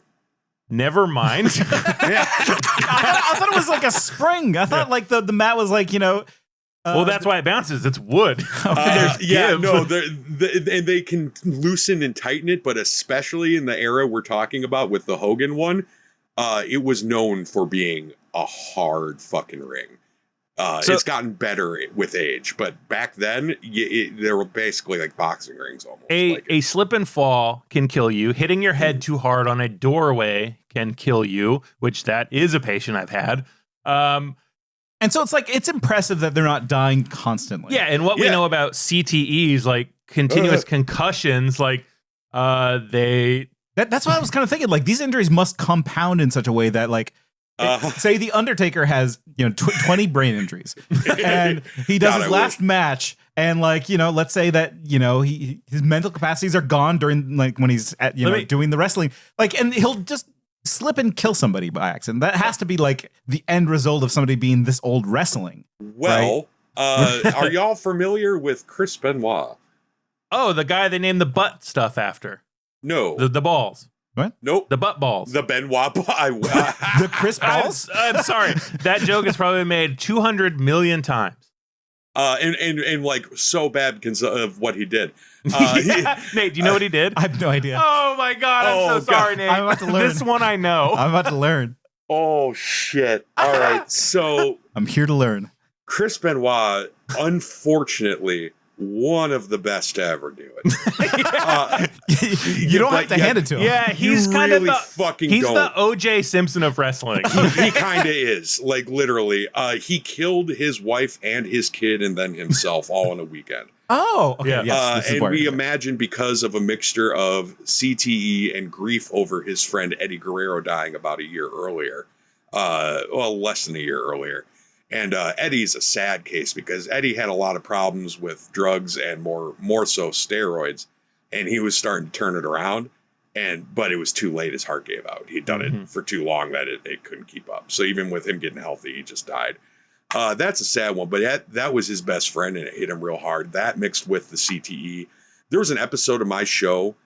Never mind. I thought it was like a spring. I thought like the mat was like, well, that's why it bounces. It's wood. And they can loosen and tighten it, but especially in the era we're talking about with the Hogan one, it was known for being a hard fucking ring. It's gotten better with age, but back then they were basically like boxing rings almost. A slip and fall can kill you. Hitting your head too hard on a doorway can kill you, which that is a patient I've had. And so it's like, it's impressive that they're not dying constantly. Yeah, and what we know about CTEs, like continuous concussions, like that's what I was kind of thinking. Like these injuries must compound in such a way that like, say the Undertaker has 20 brain injuries, and he does his last match, and like let's say that his mental capacities are gone during like when he's at doing the wrestling, like, and he'll just slip and kill somebody by accident. That has to be like the end result of somebody being this old wrestling. Well, right? Are y'all familiar with Chris Benoit? Oh, the guy they named the butt stuff after. No, the balls. What? Nope. The butt balls. The Benoit the Chris balls? I'm sorry. That joke is probably made 200 million times. And like so bad because of what he did. Nate, do you know what he did? I have no idea. Oh my God. I'm so sorry, Nate. I'm about to learn. This one I know. I'm about to learn. Oh, shit. All right. So I'm here to learn. Chris Benoit, unfortunately, one of the best to ever do it. You don't have to hand it to him. Yeah, he's kind of he's the O.J. Simpson of wrestling. He kind of is, like literally. He killed his wife and his kid and then himself all in a weekend. Oh, okay. Yeah. Yes, and we imagine because of a mixture of CTE and grief over his friend Eddie Guerrero dying about a year earlier. Less than a year earlier. And Eddie's a sad case because Eddie had a lot of problems with drugs and more so steroids, and he was starting to turn it around. But it was too late. His heart gave out. He'd done it for too long that it couldn't keep up. So even with him getting healthy, he just died. That's a sad one. But that was his best friend, and it hit him real hard. That mixed with the CTE. There was an episode of my show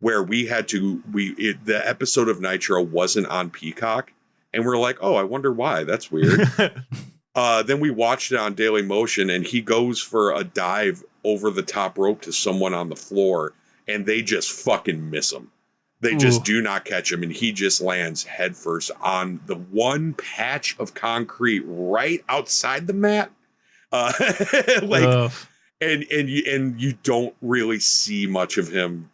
where the episode of Nitro wasn't on Peacock, and we're like, oh, I wonder why. That's weird. Then we watched it on Daily Motion, and he goes for a dive over the top rope to someone on the floor, and they just fucking miss him. They just do not catch him, and he just lands headfirst on the one patch of concrete right outside the mat. And you don't really see much of him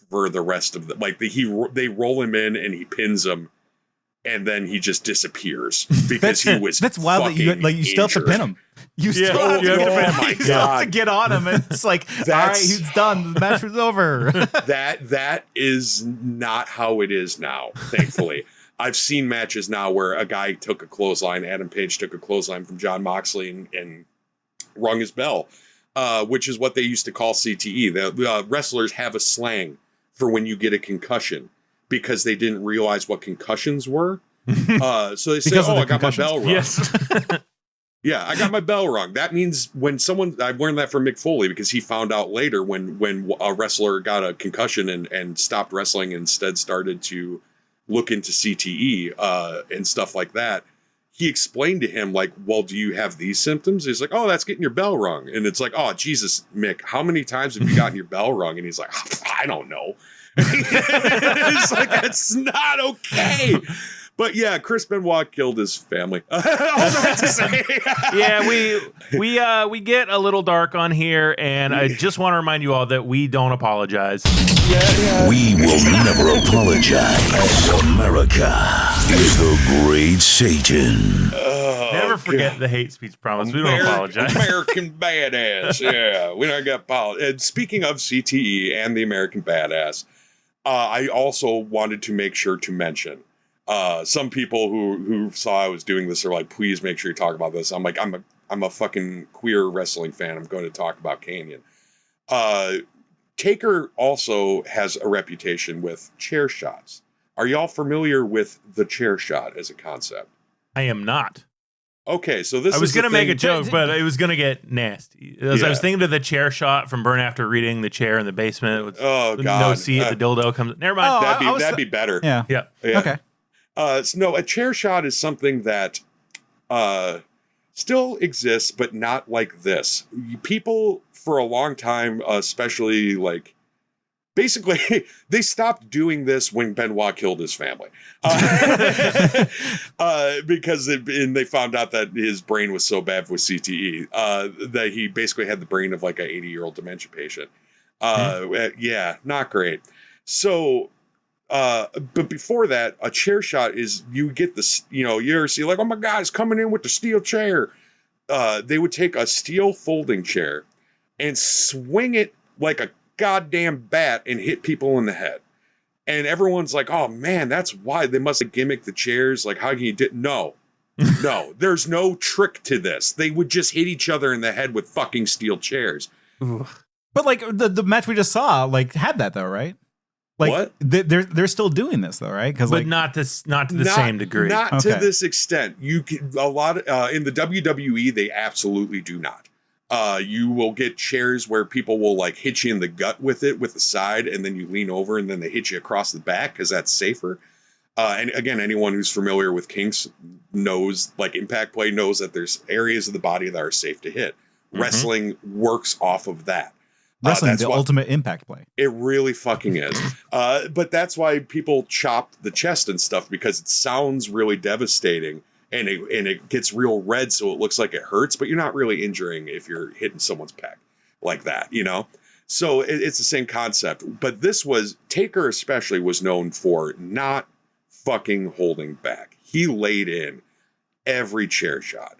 for the rest of the they roll him in and he pins him. And then he just disappears because that's wild that you still have to pin him. You still have to get on him. And it's like, all right, he's done. The match was over. That is not how it is now, thankfully. I've seen matches now where a guy took a clothesline, Adam Page took a clothesline from John Moxley and rung his bell, which is what they used to call CTE. The wrestlers have a slang for when you get a concussion, because they didn't realize what concussions were. So they say, I got my bell rung. Yes. Yeah, I got my bell rung. That means when I learned that from Mick Foley, because he found out later when a wrestler got a concussion and stopped wrestling and instead started to look into CTE and stuff like that. He explained to him, like, well, do you have these symptoms? He's like, oh, that's getting your bell rung. And it's like, oh, Jesus, Mick, how many times have you gotten your bell rung? And he's like, I don't know. It's like, that's not okay. But yeah, Chris Benoit killed his family. All I have to say. Yeah, we get a little dark on here, and I just want to remind you all that we don't apologize. We will never apologize. America is the great Satan. Never forget the hate speech promise. We don't apologize. American Badass. Yeah, we don't got apologize. And speaking of CTE and the American Badass, I also wanted to make sure to mention some people who saw I was doing this are like, please make sure you talk about this. I'm like, I'm a fucking queer wrestling fan. I'm going to talk about Canyon. Taker also has a reputation with chair shots. Are y'all familiar with the chair shot as a concept? I am not. Okay, so this I was is going to make a thing- joke, but it was going to get nasty. I was thinking of the chair shot from Burn After Reading, the chair in the basement with Oh, no God. seat, the dildo comes. Never mind. That'd be better. Yeah. Yeah. Okay. So no, a chair shot is something that still exists, but not like this. People for a long time, especially like, basically, they stopped doing this when Benoit killed his family. Because they found out that his brain was so bad with CTE that he basically had the brain of like an 80-year-old dementia patient. Yeah, not great. So, but before that, a chair shot is you get this, you ever see like, oh my God, it's coming in with the steel chair. They would take a steel folding chair and swing it like a goddamn bat and hit people in the head. And everyone's like, oh man, that's why they must have gimmicked the chairs. Like, how can you do? No, there's no trick to this. They would just hit each other in the head with fucking steel chairs. But like the match we just saw, like had that though, right? Like What? They're still doing this though, right? Because But like not to the same degree. Not to Okay. this extent. You can a lot in the WWE. They absolutely do not. You will get chairs where people will like hit you in the gut with the side, and then you lean over, and then they hit you across the back because that's safer. And again, anyone who's familiar with kinks knows, like Impact Play knows that there's areas of the body that are safe to hit. Wrestling works off of that. wrestling, that's the why- ultimate impact play. It really fucking is. But that's why people chop the chest and stuff, because it sounds really devastating, and it gets real red, so it looks like it hurts, but you're not really injuring if you're hitting someone's pec like that, So it's the same concept. But Taker especially was known for not fucking holding back. He laid in every chair shot,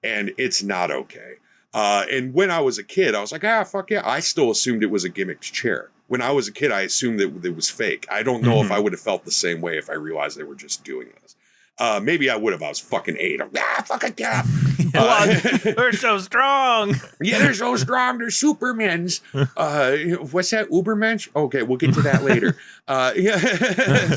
and it's not okay. And when I was a kid, I was like, fuck yeah. I still assumed it was a gimmicked chair. When I was a kid, I assumed that it was fake. I don't know if I would have felt the same way if I realized they were just doing this. Maybe I would have. I was fucking 8. I'm fucking get up. They're so strong. Yeah, they're so strong. They're Supermans. What's that? Ubermensch? Okay, we'll get to that later.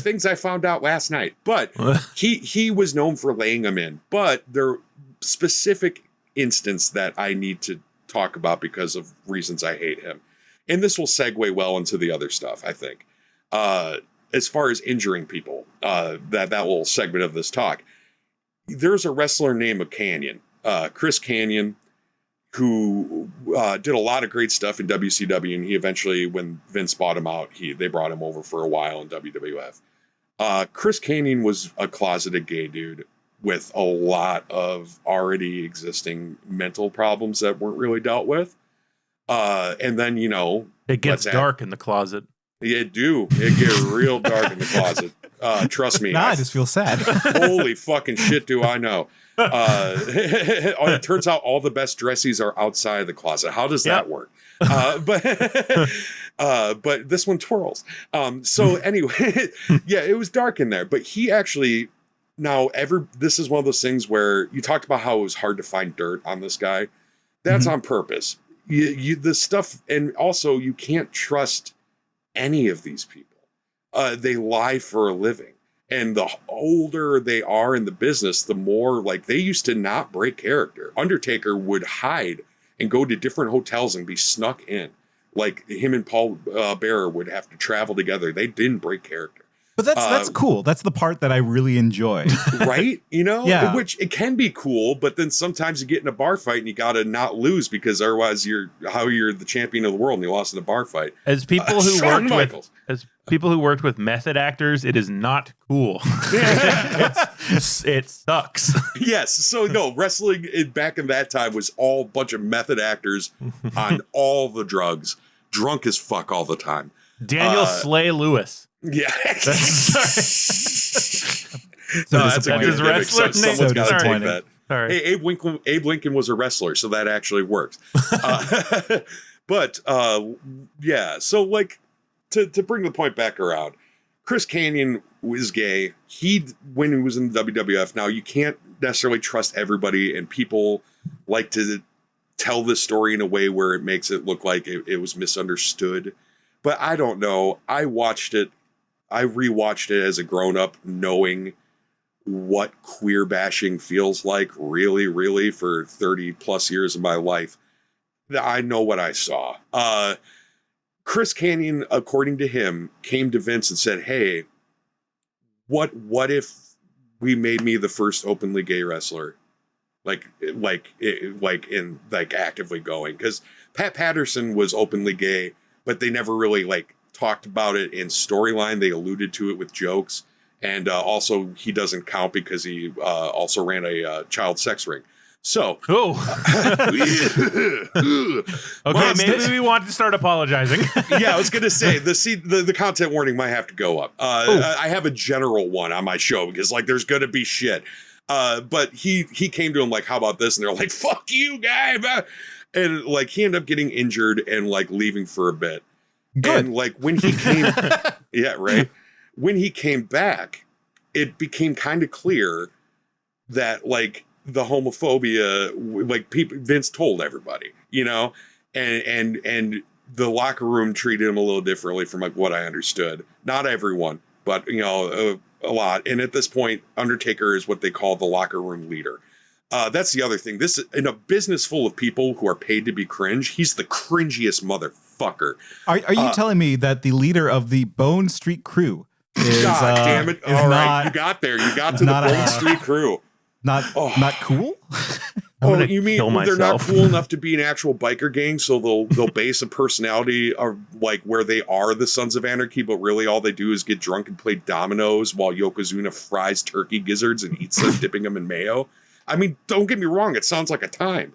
Things I found out last night. But he was known for laying them in. But there specific instance that I need to talk about because of reasons I hate him. And this will segue well into the other stuff, I think. As far as injuring people, that little segment of this talk, there's a wrestler named Canyon, Chris Canyon, who did a lot of great stuff in WCW, and he eventually, when Vince bought him out, they brought him over for a while in WWF. Chris Canyon was a closeted gay dude with a lot of already existing mental problems that weren't really dealt with. And then, It gets dark in the closet. It gets real dark in the closet. Trust me. I just feel sad. Holy fucking shit, do I know. It turns out all the best dressies are outside of the closet. How does that work? But this one twirls. So anyway, yeah, it was dark in there. But he actually, this is one of those things where you talked about how it was hard to find dirt on this guy. That's on purpose. The stuff, and also you can't trust any of these people. They lie for a living. And the older they are in the business, the more, like, they used to not break character. Undertaker would hide and go to different hotels and be snuck in. Like, him and Paul Bearer would have to travel together. They didn't break character. But that's cool. That's the part that I really enjoy. Right? You know? Yeah. Which it can be cool, but then sometimes you get in a bar fight and you got to not lose because otherwise you're the champion of the world and you lost in a bar fight. As people who worked with method actors, it is not cool. It sucks. Yes. So no, wrestling back in that time was all bunch of method actors on all the drugs, drunk as fuck all the time. Daniel Slay Lewis. Yeah. That's a good his wrestler name. Someone's got to take that. Sorry. Hey, Abe Lincoln was a wrestler, so that actually works. But yeah, so like to bring the point back around, Chris Kanyon was gay. When he was in the WWF. Now you can't necessarily trust everybody, and people like to tell this story in a way where it makes it look like it was misunderstood. But I don't know. I rewatched it as a grown-up, knowing what queer bashing feels like really, really for 30 plus years of my life. I know what I saw. Chris Kanyon, according to him, came to Vince and said, hey, what if we made me the first openly gay wrestler? Like actively going, because Pat Patterson was openly gay, but they never really like talked about it in storyline. They alluded to it with jokes, and also he doesn't count because he also ran a child sex ring. So, okay, maybe we want to start apologizing. Yeah, I was gonna say the content warning might have to go up. I have a general one on my show because like there's gonna be shit. But he came to him like, how about this? And they're like, fuck you, guy. And like he ended up getting injured and like leaving for a bit. Good. And like when he came, yeah, right. When he came back, it became kind of clear that like the homophobia, like Vince told everybody, you know, and the locker room treated him a little differently from like what I understood. Not everyone, but you know, a lot. And at this point, Undertaker is what they call the locker room leader. That's the other thing. This in a business full of people who are paid to be cringe, he's the cringiest motherfucker. Are you telling me that the leader of the Bone Street Crew is God damn it. All right, you got there. You got to the Bone Street Crew. Not cool? Oh, you mean they're not cool enough to be an actual biker gang, so they'll base a personality of like where they are the Sons of Anarchy, but really all they do is get drunk and play dominoes while Yokozuna fries turkey gizzards and eats them, dipping them in mayo. I mean, don't get me wrong, it sounds like a time.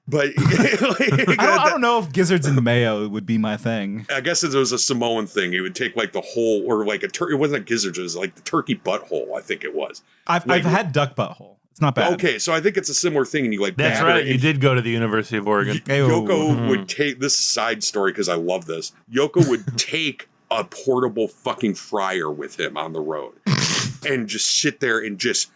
But I don't know if gizzards and mayo would be my thing. I guess if it was a Samoan thing, it would take like the whole, or like it wasn't a gizzards, it was like the turkey butthole, I think it was. I've had duck butthole. It's not bad. Okay, so I think it's a similar thing, and you like. That's right. You did go to the University of Oregon. Yoko would take this side story because I love this. Yoko would take a portable fucking fryer with him on the road, and just sit there and just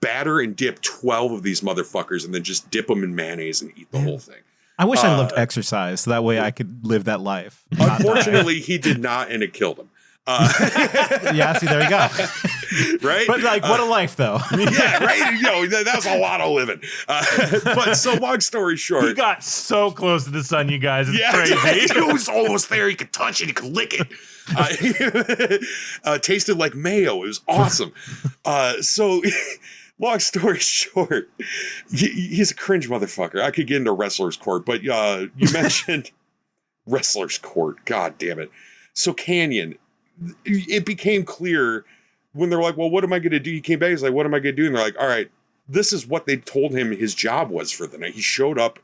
batter and dip 12 of these motherfuckers, and then just dip them in mayonnaise and eat the whole thing. I wish I loved exercise, so that way I could live that life. Unfortunately, he did not, and it killed him. Yeah, see, there you go. Right? But like, what a life, though. Yeah, right? You know, that was a lot of living. But so long story short. He got so close to the sun, you guys. It's crazy. It was almost there. He could touch it. He could lick it. Tasted like mayo. It was awesome. So long story short, he's a cringe motherfucker. I could get into wrestler's court, but you mentioned wrestler's court. God damn it. So Kanyon, it became clear when they're like, well, what am I going to do? He came back. He's like, what am I going to do? And they're like, all right, this is what they told him his job was for the night. He showed up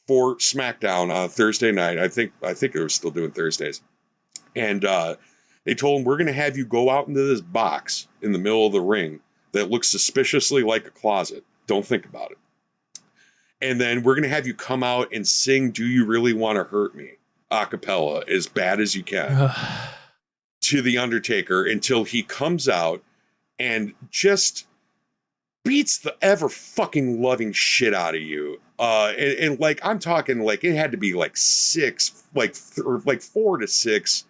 for SmackDown on Thursday night. I think they were still doing Thursdays. And they told him, we're going to have you go out into this box in the middle of the ring that looks suspiciously like a closet. Don't think about it. And then we're going to have you come out and sing Do You Really Want to Hurt Me? A cappella as bad as you can to the Undertaker until he comes out and just beats the ever fucking loving shit out of you. And like, I'm talking like it had to be like 4 to 6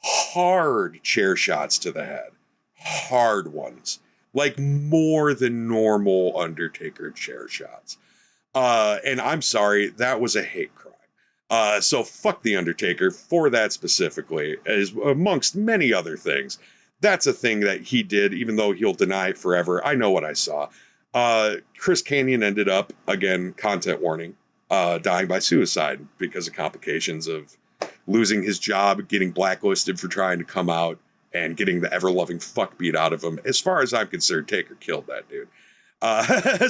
hard chair shots to the head, hard ones, like more than normal Undertaker chair shots. And I'm sorry, that was a hate crime. So fuck the Undertaker for that specifically, as amongst many other things. That's a thing that he did, even though he'll deny it forever. I know what I saw. Chris Kanyon ended up, again, content warning, dying by suicide because of complications of losing his job, getting blacklisted for trying to come out, and getting the ever-loving fuck beat out of him. As far as I'm concerned, Taker killed that dude.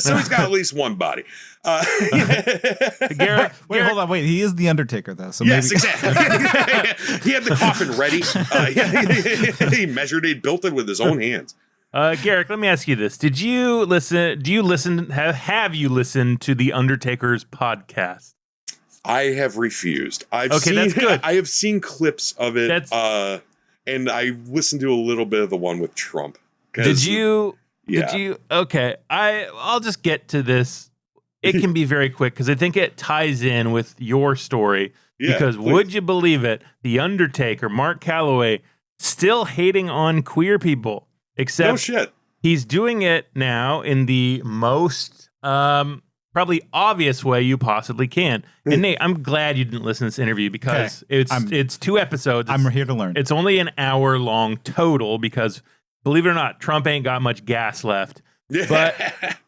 So he's got at least one body. Garrett, hold on. Wait, he is the Undertaker, though. So yes, maybe... exactly. He had the coffin ready. He measured it, built it with his own hands. Garak, let me ask you this. Have you listened to the Undertaker's podcast? I have refused. That's good. I have seen clips of it. And I listened to a little bit of the one with Trump. Did you? Yeah. Okay. I'll just get to this. It can be very quick because I think it ties in with your story. Yeah, because please. Would you believe it? The Undertaker, Mark Calloway, still hating on queer people. Except no shit. He's doing it now in the most probably obvious way you possibly can. And Nate, I'm glad you didn't listen to this interview because it's 2 episodes. I'm here to learn. It's only an hour long total because, believe it or not, Trump ain't got much gas left. But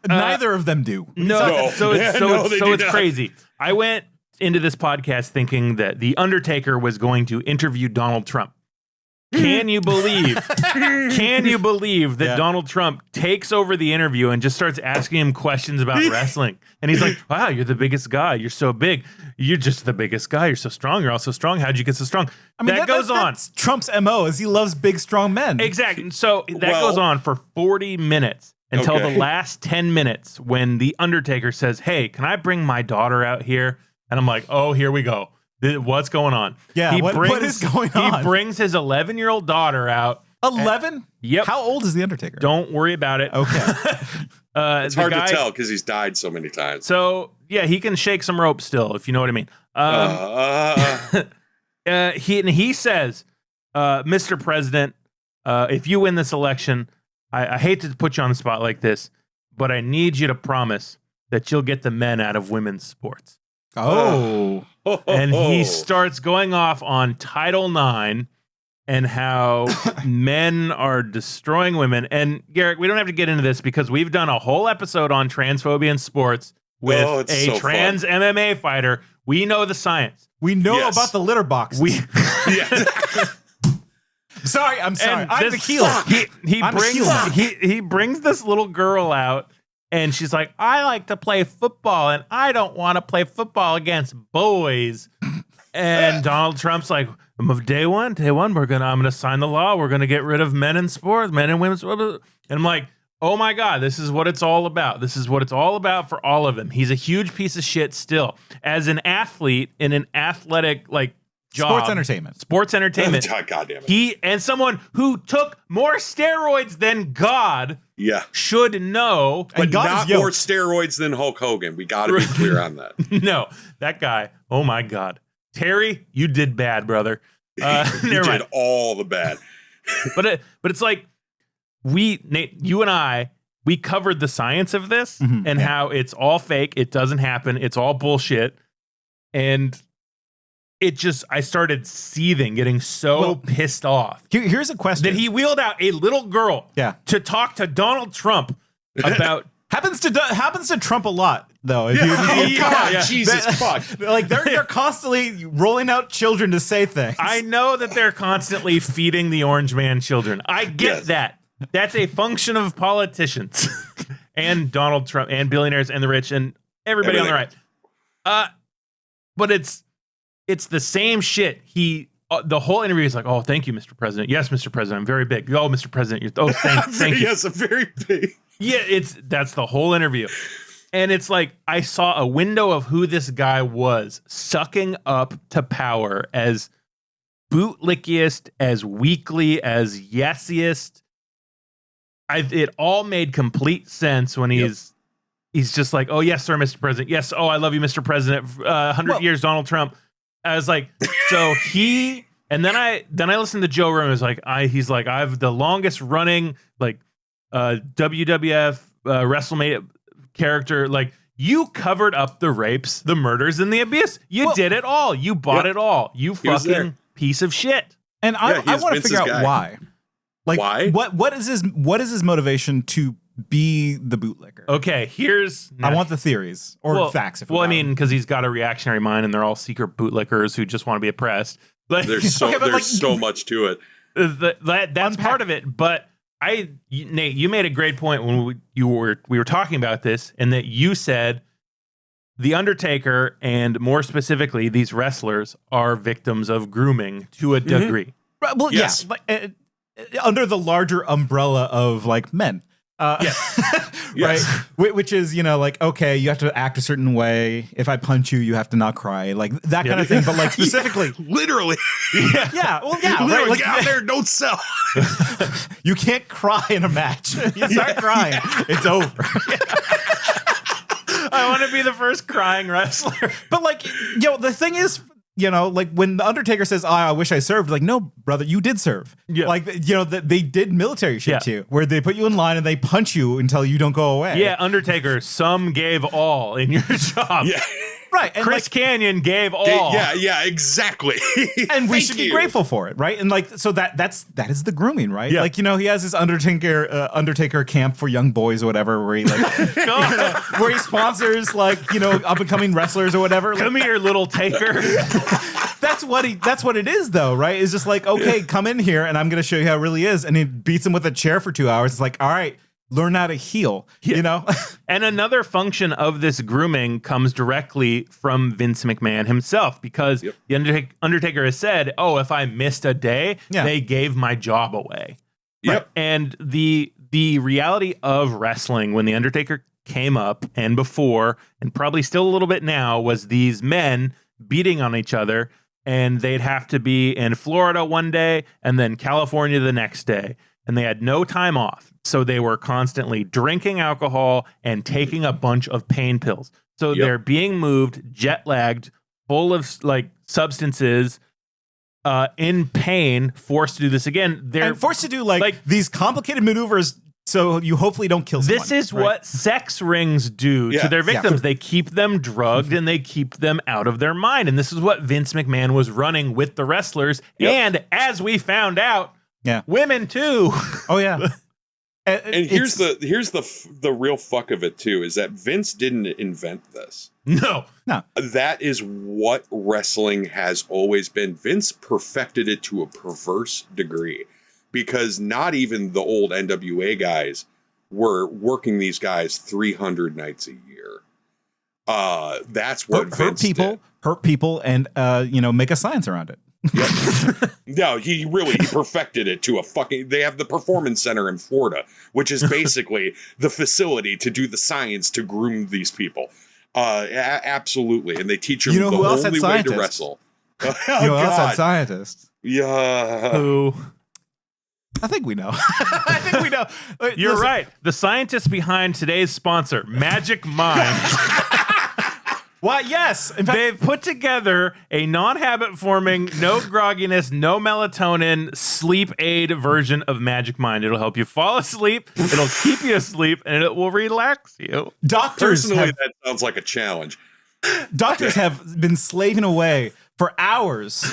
neither of them do. So it's crazy. I went into this podcast thinking that the Undertaker was going to interview Donald Trump. Can you believe that Donald Trump takes over the interview and just starts asking him questions about wrestling? And he's like, wow, you're the biggest guy. You're so big. You're just the biggest guy. You're so strong. You're also strong. How'd you get so strong? I mean, that's Trump's MO is he loves big, strong men. Exactly. And so that goes on for 40 minutes until the last 10 minutes when the Undertaker says, hey, can I bring my daughter out here? And I'm like, oh, here we go. What's going on? Yeah, what is going on? He brings his 11-year-old daughter out. 11? Yep. How old is the Undertaker? Don't worry about it. Okay. It's hard to tell because he's died so many times. So, yeah, he can shake some rope still, if you know what I mean. He says, Mr. President, if you win this election, I hate to put you on the spot like this, but I need you to promise that you'll get the men out of women's sports. Oh. And he starts going off on Title IX and how men are destroying women. And Garak, we don't have to get into this because we've done a whole episode on transphobia in sports with trans MMA fighter. We know the science. We know about the litter box. Sorry. I'm the heel. He brings this little girl out. And she's like, I like to play football, and I don't want to play football against boys. And Donald Trump's like, day one, I'm gonna sign the law. We're gonna get rid of men in sports, men and women's sports. And I'm like, oh my God, this is what it's all about. This is what it's all about for all of them. He's a huge piece of shit still. As an athlete in an athletic job, sports entertainment. God damn it. He and someone who took more steroids than God. Yeah, should know, but not more steroids than Hulk Hogan. We got to be clear on that. No, that guy. Oh my God, Terry, you did bad, brother. You did all the bad. but it's like Nate, you and I, we covered the science of this and how it's all fake. It doesn't happen. It's all bullshit. And I started seething, getting so pissed off. Here's a question. That he wheeled out a little girl to talk to Donald Trump about... happens to Trump a lot, though. Jesus fuck. They're constantly rolling out children to say things. I know that they're constantly feeding the orange man children. I get that. That's a function of politicians and Donald Trump and billionaires and the rich and everybody on the right. But it's the same shit. The whole interview is like, oh, thank you, Mr. President. Yes, Mr. President, I'm very big. Oh, Mr. President, thank you. Yes, I'm very big. Yeah, that's the whole interview. And it's like, I saw a window of who this guy was, sucking up to power as bootlickiest, as weakly, as yesiest. It all made complete sense when he's just like, oh, yes, sir, Mr. President. Yes, oh, I love you, Mr. President. 100 years, Donald Trump. I was like, so and then I listened to Joe Rogan. He's like, I have the longest running WWF WrestleMania character. Like, You covered up the rapes, the murders, and the abuse. You did it all. You bought it all. You fucking piece of shit. And I want to figure out why. Like, why? What is his motivation to be the bootlicker? Okay, I want the theories or facts. I mean, because he's got a reactionary mind, and they're all secret bootlickers who just want to be oppressed. Like, there's so much to it. That's part of it. But Nate, you made a great point when we were talking about this, and that you said the Undertaker, and more specifically, these wrestlers are victims of grooming to a degree. Well, yes. Under the larger umbrella of like men. Right. Which is, like, okay, you have to act a certain way. If I punch you have to not cry, like that kind of thing. But like specifically, literally, literally, like, get out there, don't sell. You can't cry in a match. You start crying, it's over. I want to be the first crying wrestler. But like, the thing is, like when the Undertaker says, I wish I served, like, no, brother, you did serve. Yeah. Like, they did military shit to you, where they put you in line and they punch you until you don't go away. Yeah, Undertaker, some gave all in your job. Yeah. Right. And Chris Canyon gave all. Yeah, exactly. And we should be grateful for it, right? And like, so that is the grooming, right? Yeah. Like, he has his Undertaker camp for young boys or whatever, where he like, where he sponsors like, up and coming wrestlers or whatever. Come here, little taker. That's what it is, though, right? It's just like, okay, come in here and I'm going to show you how it really is. And he beats him with a chair for 2 hours. It's like, all right, learn how to heel, And another function of this grooming comes directly from Vince McMahon himself, because the Undertaker has said, if I missed a day, they gave my job away. Yep. Right? And the reality of wrestling when the Undertaker came up and before, and probably still a little bit now, was these men beating on each other, and they'd have to be in Florida one day and then California the next day. And they had no time off. So they were constantly drinking alcohol and taking a bunch of pain pills. So they're being moved, jet lagged, full of like substances, in pain, forced to do this again. They're forced to do like these complicated maneuvers. So you hopefully don't kill someone. This is what sex rings do to their victims. Yeah. They keep them drugged and they keep them out of their mind. And this is what Vince McMahon was running with the wrestlers. Yep. And as we found out, women too. Oh yeah. And here's the real fuck of it too, is that Vince didn't invent this. No. That is what wrestling has always been. Vince perfected it to a perverse degree, because not even the old NWA guys were working these guys 300 nights a year. That's what Vince hurt people, and make a science around it. No, he perfected it to a fucking. They have the Performance Center in Florida, which is basically the facility to do the science to groom these people. Absolutely, and they teach them the only way to wrestle. Who else had scientists? Yeah. Who? I think we know. You're right. The scientists behind today's sponsor, Magic Mind. Why, yes. In fact, they've put together a non-habit forming, no grogginess, no melatonin sleep aid version of Magic Mind. It'll help you fall asleep. It'll keep you asleep, and it will relax you. Personally, that sounds like a challenge. Doctors have been slaving away for hours,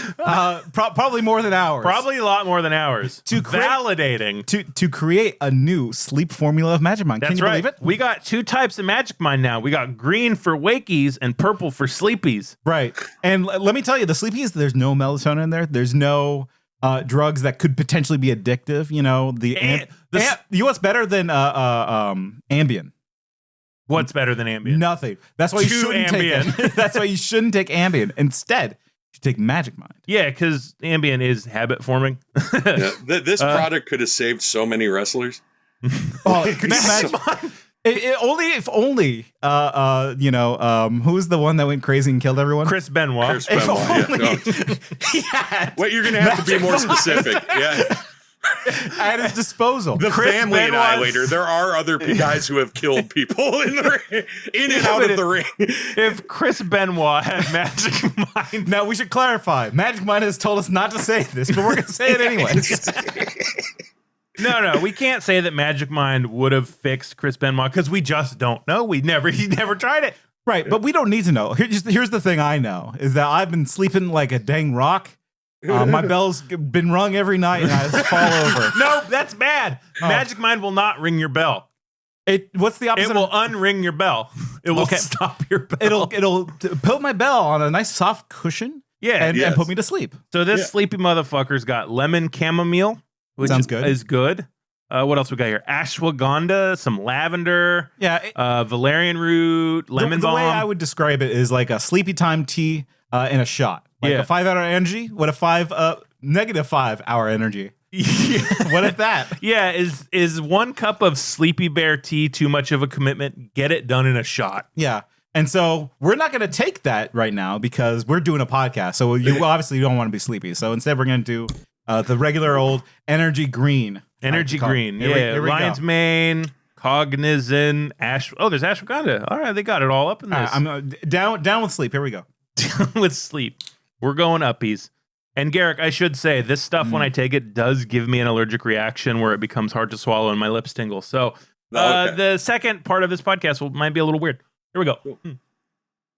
probably more than hours. Probably a lot more than hours. Validating. To create a new sleep formula of Magic Mind. That's Can you believe it? We got 2 types of Magic Mind now. We got green for wakies and purple for sleepies. Right. And let me tell you, the sleepies, there's no melatonin in there. There's no drugs that could potentially be addictive. You know, you know what's better than Ambien? What's better than Ambien? Nothing. That's why you shouldn't take it. That's why you shouldn't take Ambien. Instead, you take Magic Mind. Yeah, because Ambien is habit forming. This product could have saved so many wrestlers. Oh, could you imagine? If only, who's the one that went crazy and killed everyone? Chris Benoit. Wait, you're going to have to be more specific. Yeah. At his disposal. The Chris family Benoit's... annihilator. There are other guys who have killed people in the ring, in and out of the ring. If Chris Benoit had Magic Mind. Now, we should clarify. Magic Mind has told us not to say this, but we're going to say it anyways. No, we can't say that Magic Mind would have fixed Chris Benoit because we just don't know. He never tried it. Right, but we don't need to know. Here's the thing I know is that I've been sleeping like a dang rock. My bell's been rung every night and I just fall over. No, that's bad. Magic Mind will not ring your bell. What's the opposite? It will unring your bell. It will stop your bell. It'll put my bell on a nice soft cushion. Yeah, and put me to sleep. So this sleepy motherfucker's got lemon chamomile, which sounds good. Is good. What else we got here? Ashwagandha, some lavender, valerian root, lemon balm. The way I would describe it is like a sleepy time tea in a shot. Like a 5 hour energy. What a negative 5 hour energy. What if that? Yeah, is 1 cup of Sleepy Bear tea too much of a commitment? Get it done in a shot. Yeah. And so we're not going to take that right now because we're doing a podcast. So you obviously don't want to be sleepy. So instead we're going to do the regular old energy green. Energy green. Here we Lion's go. Mane, Cognizant, there's ashwagandha. All right, they got it all up in this. I'm down with sleep. Here we go. With sleep. We're going uppies. And Garak, I should say, this stuff when I take it does give me an allergic reaction where it becomes hard to swallow and my lips tingle. So the second part of this podcast might be a little weird. Here we go. Cool.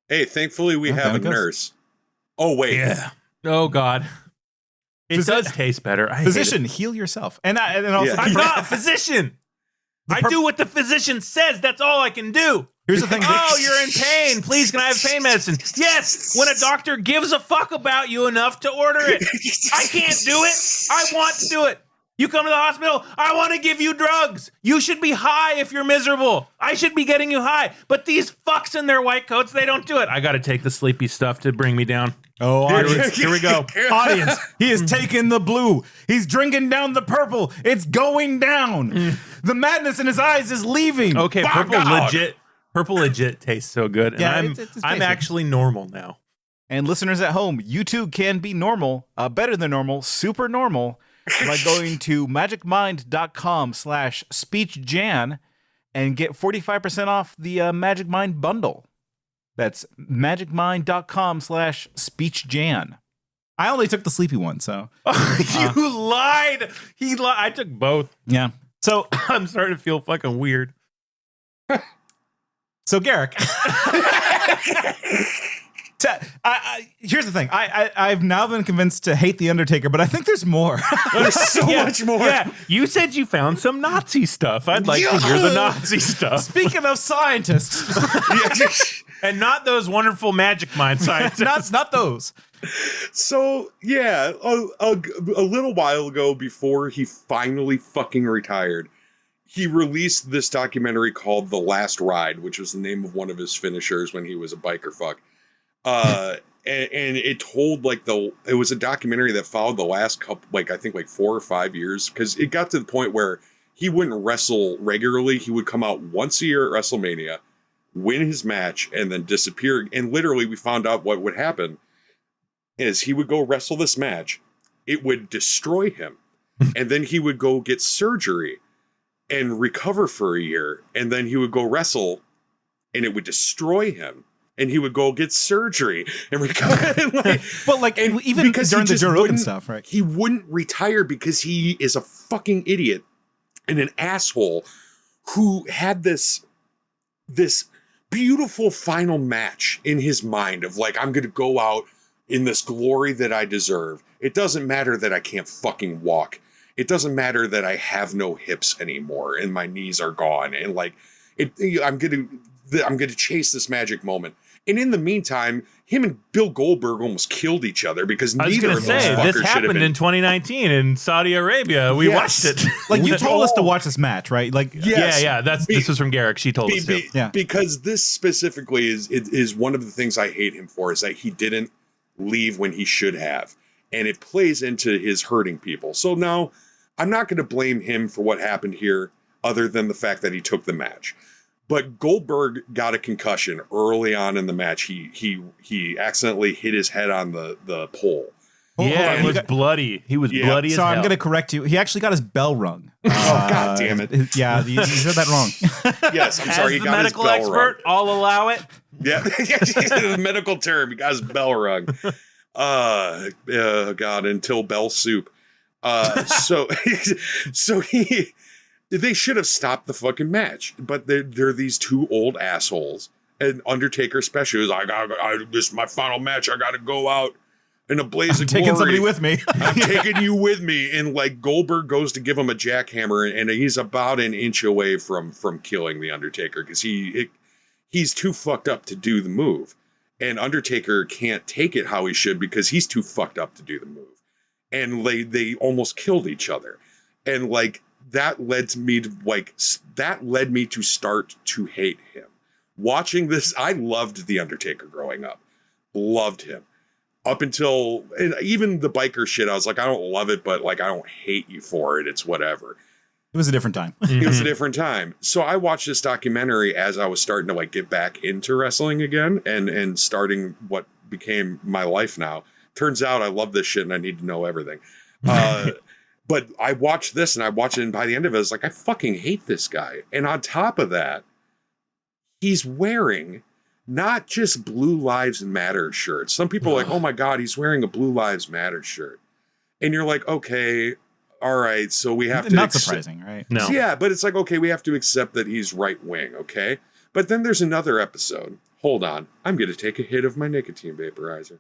Hey, thankfully we have a nurse. Oh, wait. Yeah. Oh, God. It does taste better. Physician, heal yourself. And also, I'm not a physician. I do what the physician says. That's all I can do. Here's the thing. Oh, you're in pain. Please, can I have pain medicine? Yes, when a doctor gives a fuck about you enough to order it. I can't do it. I want to do it. You come to the hospital, I want to give you drugs. You should be high if you're miserable. I should be getting you high. But these fucks in their white coats, they don't do it. I got to take the sleepy stuff to bring me down. Oh, audience. Here we go. Audience, he is taking the blue. He's drinking down the purple. It's going down. The madness in his eyes is leaving. Okay, purple legit tastes so good. And Yeah, I'm actually normal now. And listeners at home, you too can be normal, better than normal, super normal, by going to magicmind.com/speechjan and get 45% off the Magic Mind bundle. That's magicmind.com/speechjan. I only took the sleepy one, so. You lied. I took both. Yeah. So I'm starting to feel fucking weird. So Garak, here's the thing. I've now been convinced to hate the Undertaker, but I think there's more. There's so much more. Yeah, you said you found some Nazi stuff. I'd like to hear the Nazi stuff. Speaking of scientists, and not those wonderful Magic Mind scientists. not those. So yeah, a little while ago, before he finally fucking retired, he released this documentary called The Last Ride, which was the name of one of his finishers when he was a biker fuck. And it told it was a documentary that followed the last couple, I think 4 or 5 years, because it got to the point where he wouldn't wrestle regularly. He would come out once a year at WrestleMania, win his match, and then disappear. And literally, we found out what would happen is he would go wrestle this match. It would destroy him. And then he would go get surgery and recover for a year. And then he would go wrestle and it would destroy him. And he would go get surgery and recover. Even because during the Joe Rogan stuff, right? He wouldn't retire because he is a fucking idiot and an asshole who had this beautiful final match in his mind of I'm going to go out in this glory that I deserve. It doesn't matter that I can't fucking walk. It doesn't matter that I have no hips anymore and my knees are gone. And I'm going to chase this magic moment. And in the meantime, him and Bill Goldberg almost killed each other because neither of those fuckers this happened in 2019 in Saudi Arabia. We watched it. You told us to watch this match, right? Yes. Yeah. This was from Garak. She told us to. Yeah. Because this specifically is one of the things I hate him for, is that he didn't leave when he should have. And it plays into his hurting people. So now I'm not going to blame him for what happened here other than the fact that he took the match. But Goldberg got a concussion early on in the match. He accidentally hit his head on the pole. Yeah, he was bloody. He was bloody as hell. So I'm going to correct you. He actually got his bell rung. God damn it. You said that wrong. Yes, I'm sorry. As the medical expert, I'll allow it. Yeah, the medical term. He got his bell rung. God, until bell soup. So they should have stopped the fucking match, but they're these two old assholes. And Undertaker especially was like, this is my final match. I got to go out in a blaze of glory. Taking somebody with me. I'm taking you with me. And like Goldberg goes to give him a jackhammer, and he's about an inch away from killing the Undertaker because he's too fucked up to do the move. And Undertaker can't take it how he should because he's too fucked up to do the move. And they almost killed each other. And like that led me to start to hate him. Watching this, I loved The Undertaker growing up. Loved him. Up until, and even the biker shit, I was like, I don't love it, but like, I don't hate you for it. It's whatever. It was a different time. It was a different time. So I watched this documentary as I was starting to like get back into wrestling again and starting what became my life now. Turns out I love this shit and I need to know everything. But I watched this and by the end of it, I was like, I fucking hate this guy. And on top of that, he's wearing not just Blue Lives Matter shirts. Some people are like, oh my God, he's wearing a Blue Lives Matter shirt. And you're like, okay, all right. So we have to. Not surprising, right? No. Yeah, but it's like, okay, we have to accept that he's right wing. Okay. But then there's another episode. Hold on. I'm going to take a hit of my nicotine vaporizer.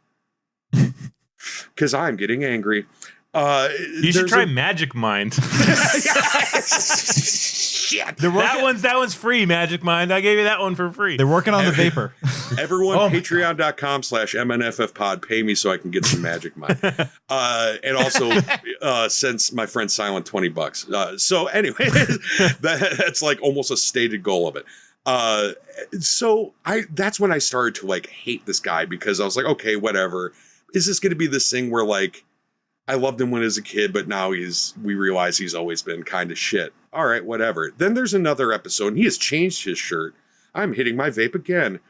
Because I'm getting angry. You should try Magic Mind. Shit. That one's free, Magic Mind. I gave you that one for free. They're working on the vapor. Everyone, patreon.com/MNFFpod. Pay me so I can get some Magic Mind. And also send my friend Silent $20. So anyway, that's like almost a stated goal of it. So that's when I started to like hate this guy because I was like, okay, whatever. Is this going to be this thing where like, I loved him when he was a kid, but now we realize he's always been kind of shit. All right, whatever. Then there's another episode, and he has changed his shirt. I'm hitting my vape again.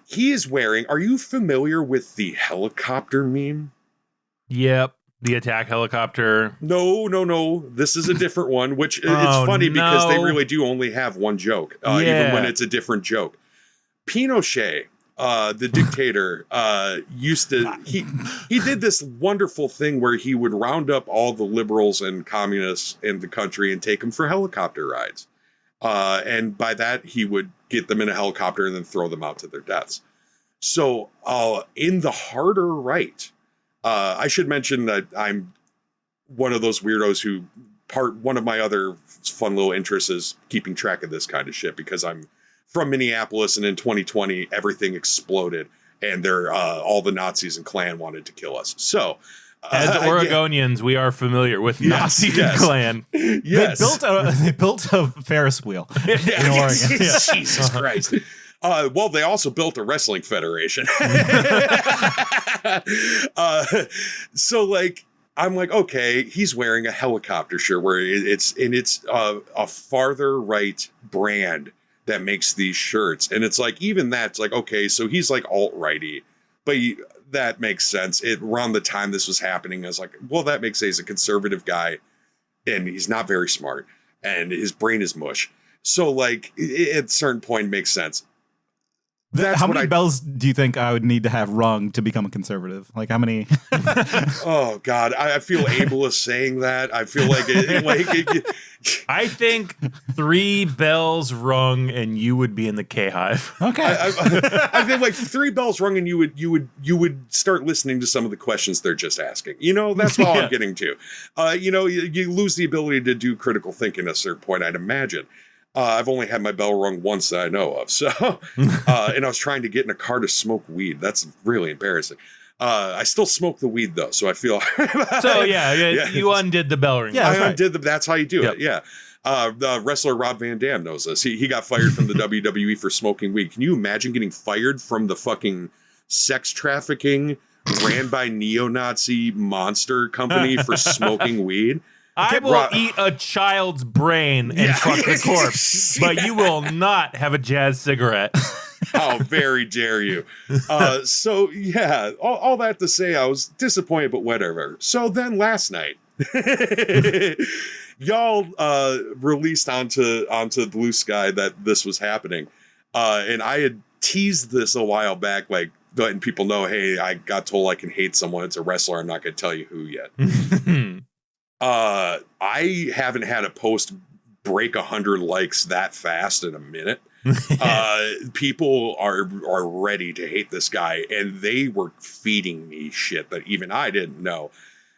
He is wearing, are you familiar with the helicopter meme? Yep. The attack helicopter. No. This is a different one, which it's funny because they really do only have one joke, even when it's a different joke. Pinochet, the dictator, he did this wonderful thing where he would round up all the liberals and communists in the country and take them for helicopter rides. And by that, he would get them in a helicopter and then throw them out to their deaths. So in the harder right, I should mention that I'm one of those weirdos who one of my other fun little interests is keeping track of this kind of shit because I'm from Minneapolis, and in 2020, everything exploded, and all the Nazis and Klan wanted to kill us. So, as Oregonians, we are familiar with Nazis and Klan. Yes, they built a Ferris wheel in Oregon. Jesus Christ. Well, they also built a wrestling federation. So, like, I'm like, okay, he's wearing a helicopter shirt where it's a farther right brand that makes these shirts. And it's like, even that's like, okay, so he's like alt-righty, but that makes sense. Around the time this was happening, I was like, well, that makes sense. He's a conservative guy and he's not very smart and his brain is mush. So like at a certain point it makes sense. How many bells do you think I would need to have rung to become a conservative? Like how many? Oh God, I feel ableist saying that. I feel like I think 3 bells rung and you would be in the K-Hive. Okay. I think like 3 bells rung and you would start listening to some of the questions they're just asking. You know, that's all I'm getting to. You lose the ability to do critical thinking at a certain point, I'd imagine. I've only had my bell rung once that I know of. So, and I was trying to get in a car to smoke weed. That's really embarrassing. I still smoke the weed though, so I feel. So you undid the bell ring. Yeah, I undid that's how you do it. Yeah. The wrestler Rob Van Dam knows this. He got fired from the WWE for smoking weed. Can you imagine getting fired from the fucking sex trafficking ran by neo-Nazi monster company for smoking weed? I will eat a child's brain and fuck the corpse, but you will not have a jazz cigarette. How very dare you. So, yeah, all that to say, I was disappointed, but whatever. So then last night, y'all released onto Bluesky that this was happening. And I had teased this a while back, like letting people know, hey, I got told I can hate someone. It's a wrestler. I'm not going to tell you who yet. I haven't had a post break 100 likes that fast in a minute. People are ready to hate this guy, and they were feeding me shit that even I didn't know,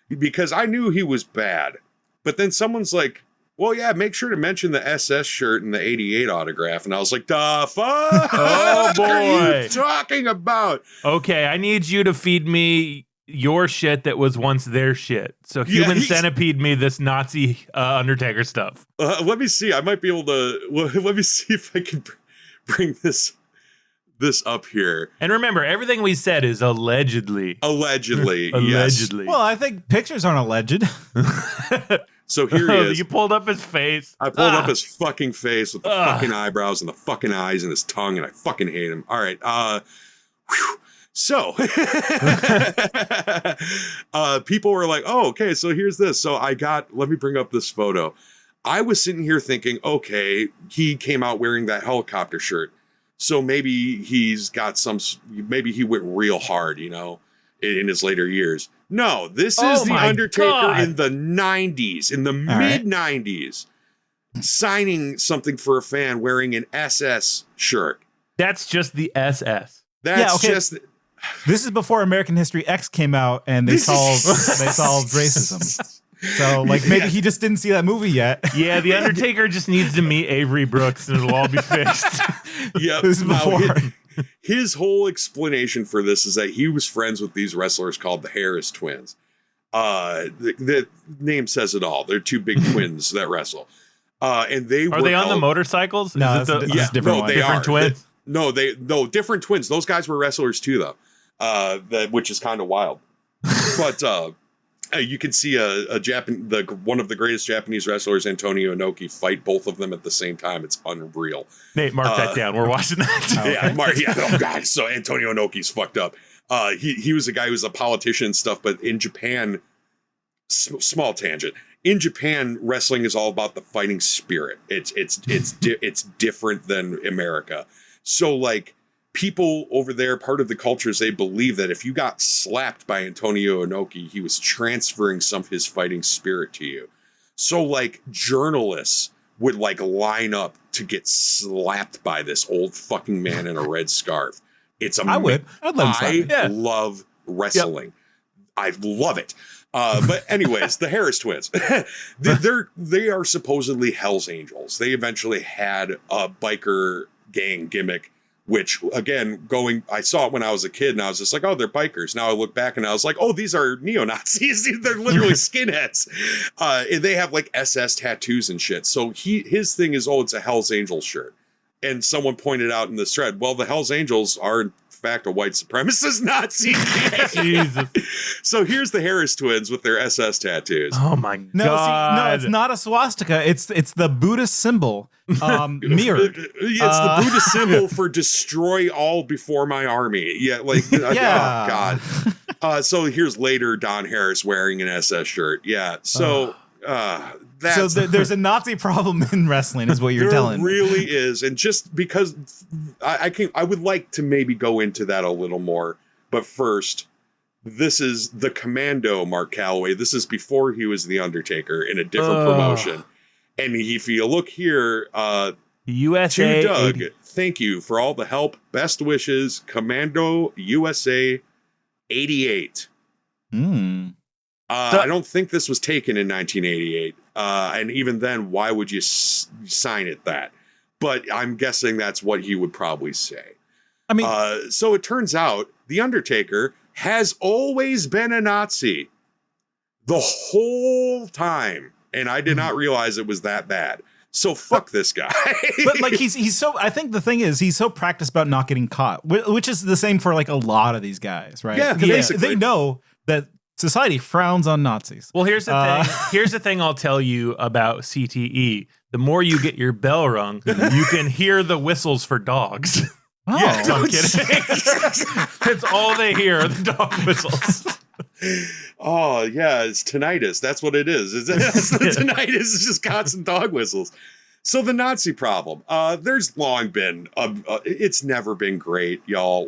because I knew he was bad. But then someone's like, well, yeah, make sure to mention the SS shirt and the 88 autograph. And I was like, the fuck Oh, boy. are you talking about? Okay, I need you to feed me your shit that was once their shit. So Human Centipede me this Nazi Undertaker stuff. Let me see. I might be able to. Let me see if I can bring this up here. And remember, everything we said is allegedly. Allegedly. Allegedly. Well, I think pictures aren't alleged. So here he is. You pulled up his face. I pulled up his fucking face with the fucking eyebrows and the fucking eyes and his tongue, and I fucking hate him. All right. So people were like, oh, okay, so here's this. So let me bring up this photo. I was sitting here thinking, okay, he came out wearing that helicopter shirt. So maybe maybe he went real hard, in his later years. No, this is the Undertaker in the 90s, in the mid 90s, signing something for a fan wearing an SS shirt. That's just the SS. That's just. This is before American History X came out and they solved racism. So maybe he just didn't see that movie yet. Yeah, the Undertaker just needs to meet Avery Brooks and it'll all be fixed. Yeah, this is before. His whole explanation for this is that he was friends with these wrestlers called the Harris twins. The name says it all. They're two big twins that wrestle. And are they on the motorcycles? No, it's different. They different are twins. No, different twins. Those guys were wrestlers too, though. Which is kind of wild. But you can see one of the greatest Japanese wrestlers, Antonio Inoki, fight both of them at the same time. It's unreal. Nate, mark that down. We're watching that. Oh God. So Antonio Inoki's fucked up. He was a guy who was a politician and stuff, but in Japan, small tangent. In Japan, wrestling is all about the fighting spirit. It's different than America. So people over there, part of the culture is they believe that if you got slapped by Antonio Inoki, he was transferring some of his fighting spirit to you. So journalists would line up to get slapped by this old fucking man in a red scarf. It's amazing. I love wrestling. Yep. I love it. But anyways, the Harris twins, they are supposedly Hell's Angels. They eventually had a biker gang gimmick, which again, I saw it when I was a kid and I was just like, oh, they're bikers. Now I look back and I was like, oh, these are neo-Nazis. They're literally skinheads. And they have SS tattoos and shit. So his thing is, it's a Hell's Angels shirt. And someone pointed out in this thread, well, the Hell's Angels are in fact a white supremacist Nazi. Jesus. So here's the Harris twins with their SS tattoos. Oh my God. No, it's not a swastika. It's the Buddhist symbol mirrored. It's the Buddhist symbol for destroy all before my army. Yeah, oh God. So here's later Don Harris wearing an SS shirt. Yeah. So there's a Nazi problem in wrestling, is what you're telling me. There really is, and just because I would like to maybe go into that a little more, but first, this is the Commando Mark Calloway. This is before he was the Undertaker in a different promotion, and if you look here, USA to Doug, thank you for all the help. Best wishes, Commando USA 88. I don't think this was taken in 1988. And even then, why would you sign it that? But I'm guessing that's what he would probably say. I mean, so it turns out the Undertaker has always been a Nazi the whole time. And I did not realize it was that bad. So fuck this guy. But he's so, I think the thing is, he's so practiced about not getting caught, which is the same for a lot of these guys, right? Yeah, basically. They know that society frowns on Nazis. Well, here's the thing. Here's the thing I'll tell you about CTE. The more you get your bell rung, you can hear the whistles for dogs. Oh, yeah, no, I'm kidding. It's all they hear, the dog whistles. Oh, yeah, it's tinnitus. That's what it is. That's the tinnitus. It's just constant dog whistles. So the Nazi problem, there's long been, it's never been great, y'all.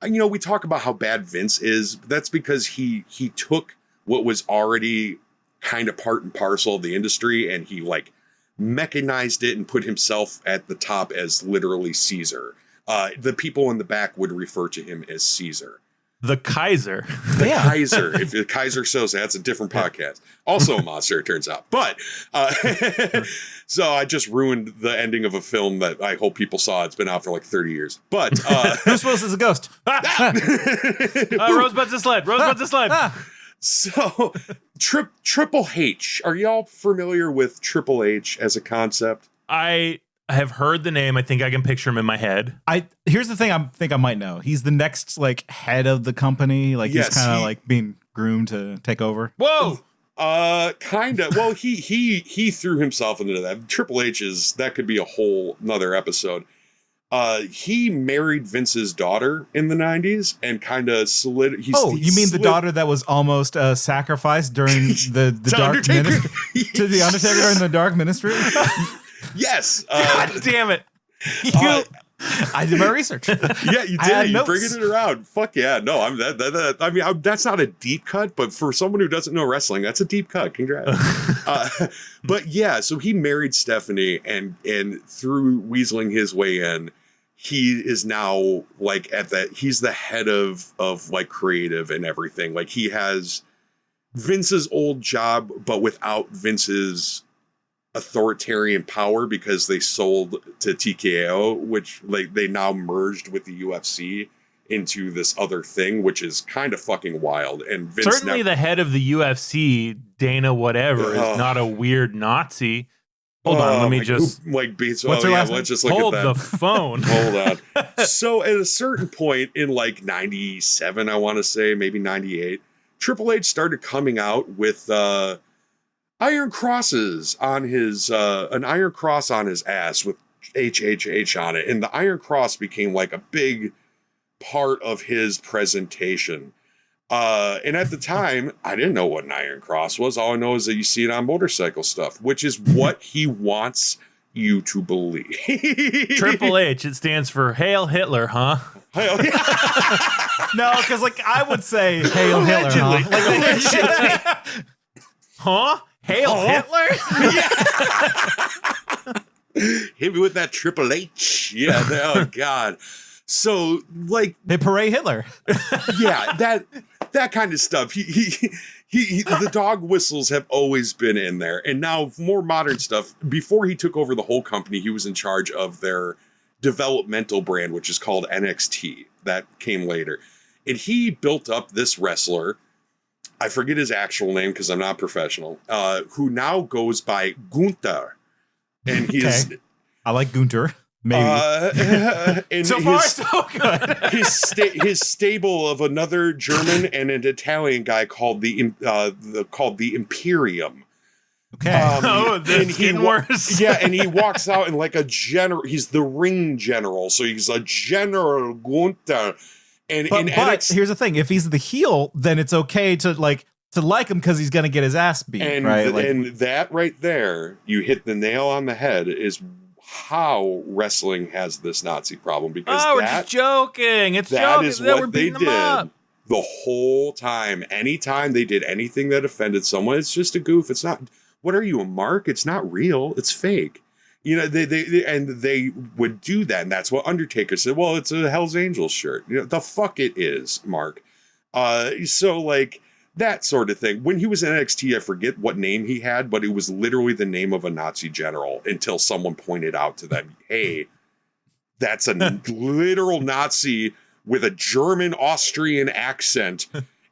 we talk about how bad Vince is. That's because he took what was already kind of part and parcel of the industry, and he like mechanized it and put himself at the top as literally Caesar. The people in the back would refer to him as Caesar. The Kaiser. Kaiser. If the Kaiser Soze, that's a different podcast. Also a monster, it turns out. But so I just ruined the ending of a film that I hope people saw. It's been out for like 30 years. But Bruce Willis is a ghost. Rosebud's a sled. Rosebud's a sled. So Triple H. Are y'all familiar with Triple H as a concept? I have heard the name. I think I can picture him in my head. Here's the thing. I think I might know. He's the next like head of the company. Like Yes, he's kind of like being groomed to take over. Whoa. Kind of. Well, he threw himself into that. Triple H that could be a whole another episode. He married Vince's daughter in the 90s and kind of slid. You mean the daughter that was almost sacrificed during the dark ministry to the Undertaker during the dark ministry? Yes. God damn it. I did my research. Yeah, you did. You're bringing it around. Fuck yeah. No, that's not a deep cut, but for someone who doesn't know wrestling, that's a deep cut. Congrats. But yeah, so he married Stephanie and through weaseling his way in, he is now like he's the head of like creative and everything. Like he has Vince's old job, but without Vince's authoritarian power because they sold to TKO, which like they now merged with the UFC into this other thing, which is kind of fucking wild. And Vince certainly the head of the UFC, Dana whatever, is not a weird Nazi. Hold on, let me just what's her last name? Let's just look hold at that. the phone. Hold on. So at a certain point in like 97, I want to say maybe 98, Triple H started coming out with iron crosses on his an iron cross on his ass with HHH on it, and the iron cross became like a big part of his presentation. And at the time, I didn't know what an iron cross was. All I know is that you see it on motorcycle stuff, which is what he wants you to believe. Triple H, it stands for Hail Hitler, huh? No, because like I would say Hail Hitler, huh? Huh? Hail Hitler? Hit me with that Triple H. Yeah. Oh God. So like they parade Hitler. Yeah, that kind of stuff. He the dog whistles have always been in there. And now more modern stuff. Before he took over the whole company, he was in charge of their developmental brand, which is called NXT. That came later. And he built up this wrestler, I forget his actual name because I'm not professional, who now goes by Gunther. And he's okay. I like Gunther. Maybe. And so far, so good. his stable of another German and an Italian guy called the Imperium. Okay. This getting worse. Yeah, and he walks out in like a general. He's the ring general, so he's a General Gunther. But here's the thing: if he's the heel, then it's okay to like him because he's gonna get his ass beat. And right? And that right there, you hit the nail on the head. Is how wrestling has this Nazi problem, because we're just joking. It's that joking. is what we're they beating them up. did the whole time. Anytime they did anything that offended someone, it's just a goof. It's not. What are you, a mark? It's not real. It's fake. You know, they would do that, and that's what Undertaker said. Well, it's a Hell's Angels shirt. You know, the fuck it is, Mark. So like that sort of thing. When he was in NXT, I forget what name he had, but it was literally the name of a Nazi general until someone pointed out to them, hey, that's a literal Nazi with a German Austrian accent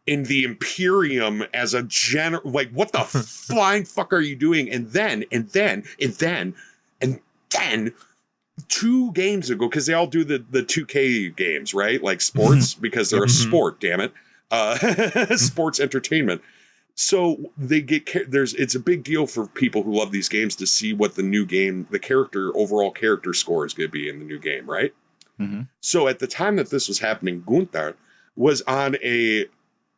in the Imperium as a general. Like, what the flying fuck are you doing? And then 2 games ago, because they all do the 2K games, right? Like sports, because they're a sport, damn it. Sports entertainment. So they it's a big deal for people who love these games to see what the new game, the overall character score is going to be in the new game, right? Mm-hmm. So at the time that this was happening, Gunther was on a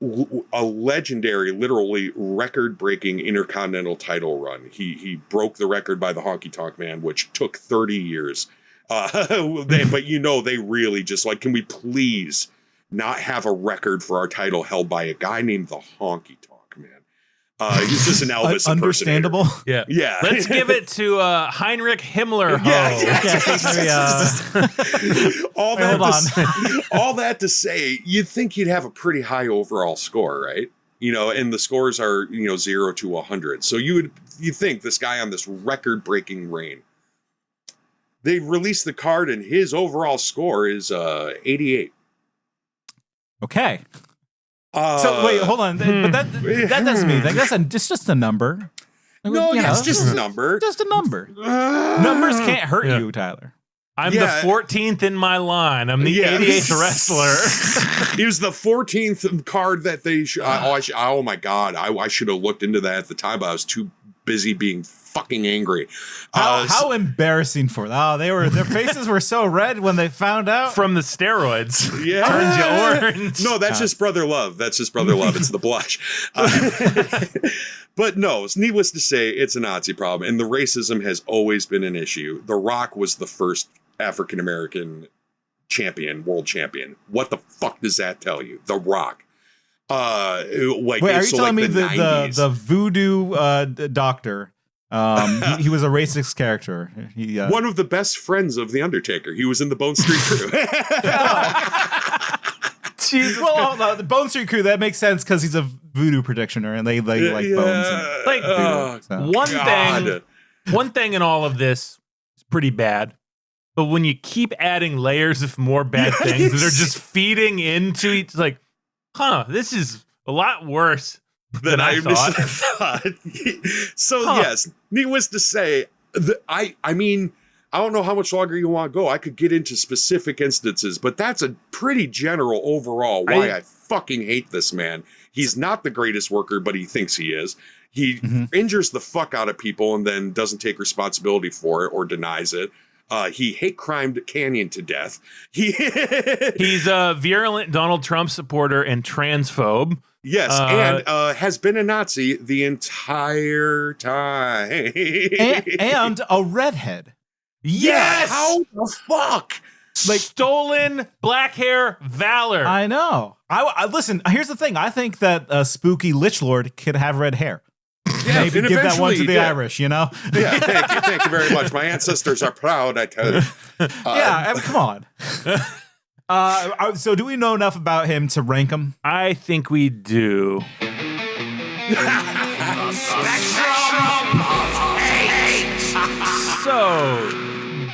legendary, literally record-breaking Intercontinental title run. He broke the record by the Honky Tonk Man, which took 30 years. But they really just like, can we please not have a record for our title held by a guy named the Honky Tonk Man. He's just an Elvis understandable. Yeah. Yeah. Let's give it to Heinrich Himmler. All that to say, you'd think you'd have a pretty high overall score, right? You know, and the scores are, 0 to 100. So you'd think this guy on this record-breaking reign. They released the card and his overall score is 88. Okay. So wait, hold on. But that doesn't mean anything. That's just a number. No, it's just a number. Just a number. Numbers can't hurt you, Tyler. I'm the 14th in my line. I'm the 88th wrestler. He was the 14th card that they. Oh my God! I should have looked into that at the time, but I was too busy being fucking angry. How embarrassing for them. Oh, their faces were so red when they found out. From the steroids. Yeah. Turns you orange. No, that's just brother love. That's just brother love. It's the blush. But no, it's needless to say, it's a Nazi problem. And the racism has always been an issue. The Rock was the first African-American world champion. What the fuck does that tell you? The Rock. Wait, are you telling me the voodoo doctor? He was a racist character. One of the best friends of the Undertaker. He was in the Bone Street Crew. Well, the Bone Street Crew, that makes sense because he's a voodoo practitioner and they like bones. And voodoo, one thing in all of this is pretty bad. But when you keep adding layers of more bad things that are just feeding into each, like, this is a lot worse than I thought. So yes, needless to say, I mean, I don't know how much longer you want to go. I could get into specific instances, but that's a pretty general overall why I fucking hate this man. He's not the greatest worker, but he thinks he is. He injures the fuck out of people and then doesn't take responsibility for it or denies it. He hate crimed Canyon to death. He's a virulent Donald Trump supporter and transphobe. Yes, and has been a Nazi the entire time. and a redhead. Yes! How the fuck? Like stolen black hair valor. I know. I listen, here's the thing. I think that Spooky Lich Lord could have red hair. Yeah, maybe give that one to the Irish, Yeah, thank you very much. My ancestors are proud, I tell you. Come on. So do we know enough about him to rank him? I think we do. So,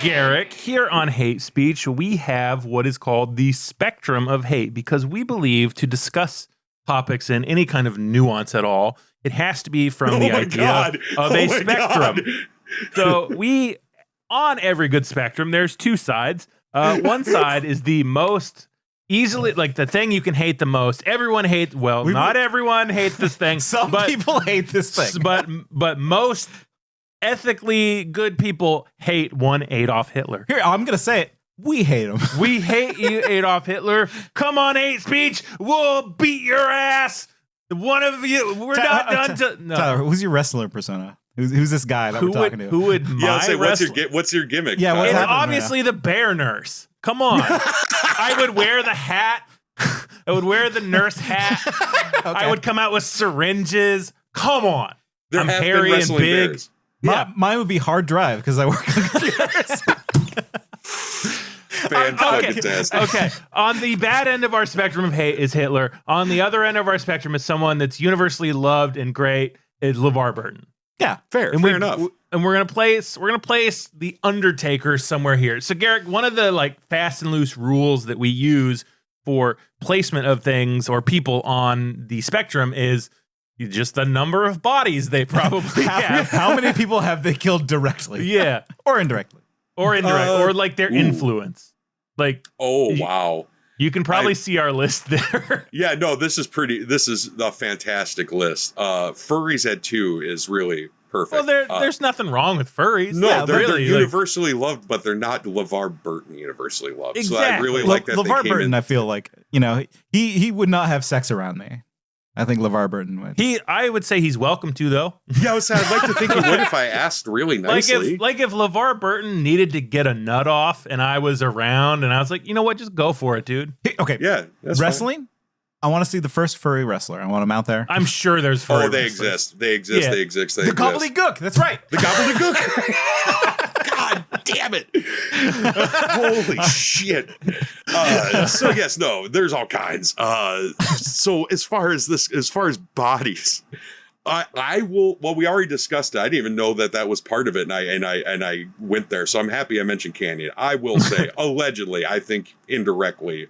Garak, here on Hate Speech, we have what is called the spectrum of hate because we believe to discuss topics in any kind of nuance at all, it has to be from the idea of a spectrum. So on every good spectrum, there's two sides. One side is the most easily, like the thing you can hate the most. Everyone hates, not everyone hates this thing. Some people hate this thing. But most ethically good people hate one Adolf Hitler. Here, I'm going to say it. We hate him. We hate you, Adolf Hitler. Come on, Hate Speech. We'll beat your ass. One of you. We're not done to. No. Tyler, who's your wrestler persona? Who's this guy that we're talking to? Who would what's your gimmick? Yeah, it's obviously the bear nurse. Come on. I would wear the hat. I would wear the nurse hat. Okay. I would come out with syringes. Come on. I'm hairy and big. Bears. Yeah. Mine would be hard drive because I work on computers. Okay. On the bad end of our spectrum of hate is Hitler. On the other end of our spectrum is someone that's universally loved and great is LeVar Burton. Yeah, fair enough. And we're gonna place the Undertaker somewhere here. So Garak, one of the fast and loose rules that we use for placement of things or people on the spectrum is just the number of bodies they probably have. How many people have they killed directly? Yeah, or indirectly. Or their influence. Wow. You can probably see our list there. Yeah, no, this is a fantastic list. Furries at 2 is really perfect. Well, there's nothing wrong with furries. No, they're universally loved, but they're not LeVar Burton universally loved. Exactly. So I really like that. LeVar Burton, I feel like, he would not have sex around me. I think LeVar Burton would. I would say he's welcome to, though. Yeah, I'd like to think he would if I asked really nicely. Like if LeVar Burton needed to get a nut off and I was around and I was like, you know what, just go for it, dude. Okay. Yeah. That's wrestling? Fine. I want to see the first furry wrestler. I want him out there. I'm sure there's furry they wrestlers. exist. They exist. Yeah. They exist. They the exist. gobbledygook. That's right. The gobbledygook. God damn it. Holy shit. So yes, no, there's all kinds. So as far as bodies, I will. Well, we already discussed it. I didn't even know that was part of it, and I went there. So I'm happy I mentioned Canyon. I will say, allegedly, I think indirectly,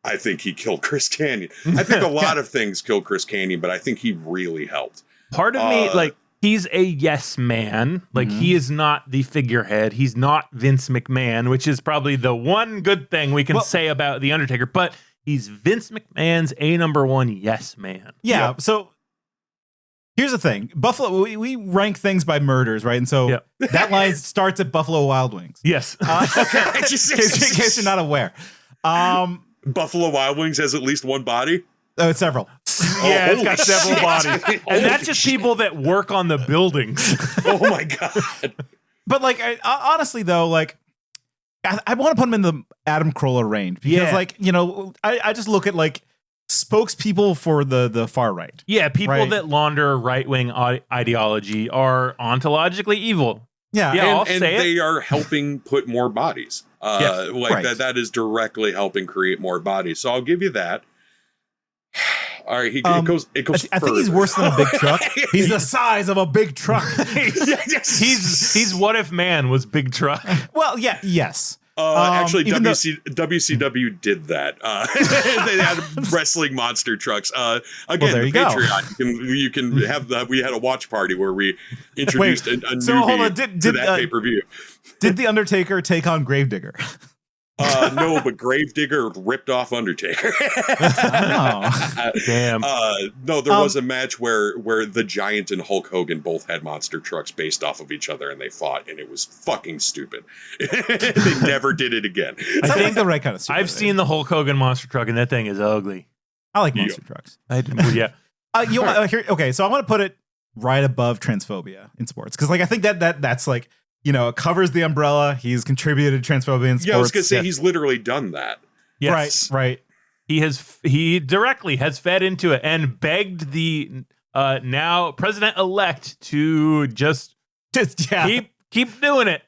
I think he killed Chris Canyon. I think a lot of things killed Chris Canyon, but I think he really helped. Part of me, like, he's a yes man. Like, he is not the figurehead. He's not Vince McMahon, which is probably the one good thing we can say about The Undertaker. But he's Vince McMahon's #1 yes man. Yeah. Yep. So here's the thing. Buffalo, we rank things by murders, right? And so that line starts at Buffalo Wild Wings. Yes. Okay. in case you're not aware. Buffalo Wild Wings has at least one body? Oh, it's several. Yeah, it's got several bodies. And that's just people that work on the buildings. Oh, my God. But, like, honestly, though, like, I want to put him in the Adam Carolla range. Because, like, you know, I just look at, like, spokespeople for the far right. Yeah, people that launder right-wing ideology are ontologically evil. Yeah, I'll and say they it. are helping put more bodies. That is directly helping create more bodies. So I'll give you that. All right, it goes. I think he's worse than a big truck. He's the size of a big truck. He's what if man was big truck? Well, yes. Actually, WCW did that. They had wrestling monster trucks. Again, there you Patreon. You can have that. We had a watch party where we introduced a newbie to that pay-per-view. Did the Undertaker take on Gravedigger? No, but Gravedigger ripped off Undertaker. Oh, damn. No, there was a match where the Giant and Hulk Hogan both had monster trucks based off of each other, and they fought, and it was fucking stupid. They never did it again. I think the right kind of stupid. I've seen the Hulk Hogan monster truck, and that thing is ugly. I like monster trucks. Yeah. Okay, so I want to put it right above transphobia in sports because, like, I think that's like. You know, it covers the umbrella. He's contributed to transphobia in sports. Yeah, I was going to say he's literally done that. Yes. Right. He directly has fed into it and begged the now president-elect to just keep doing it.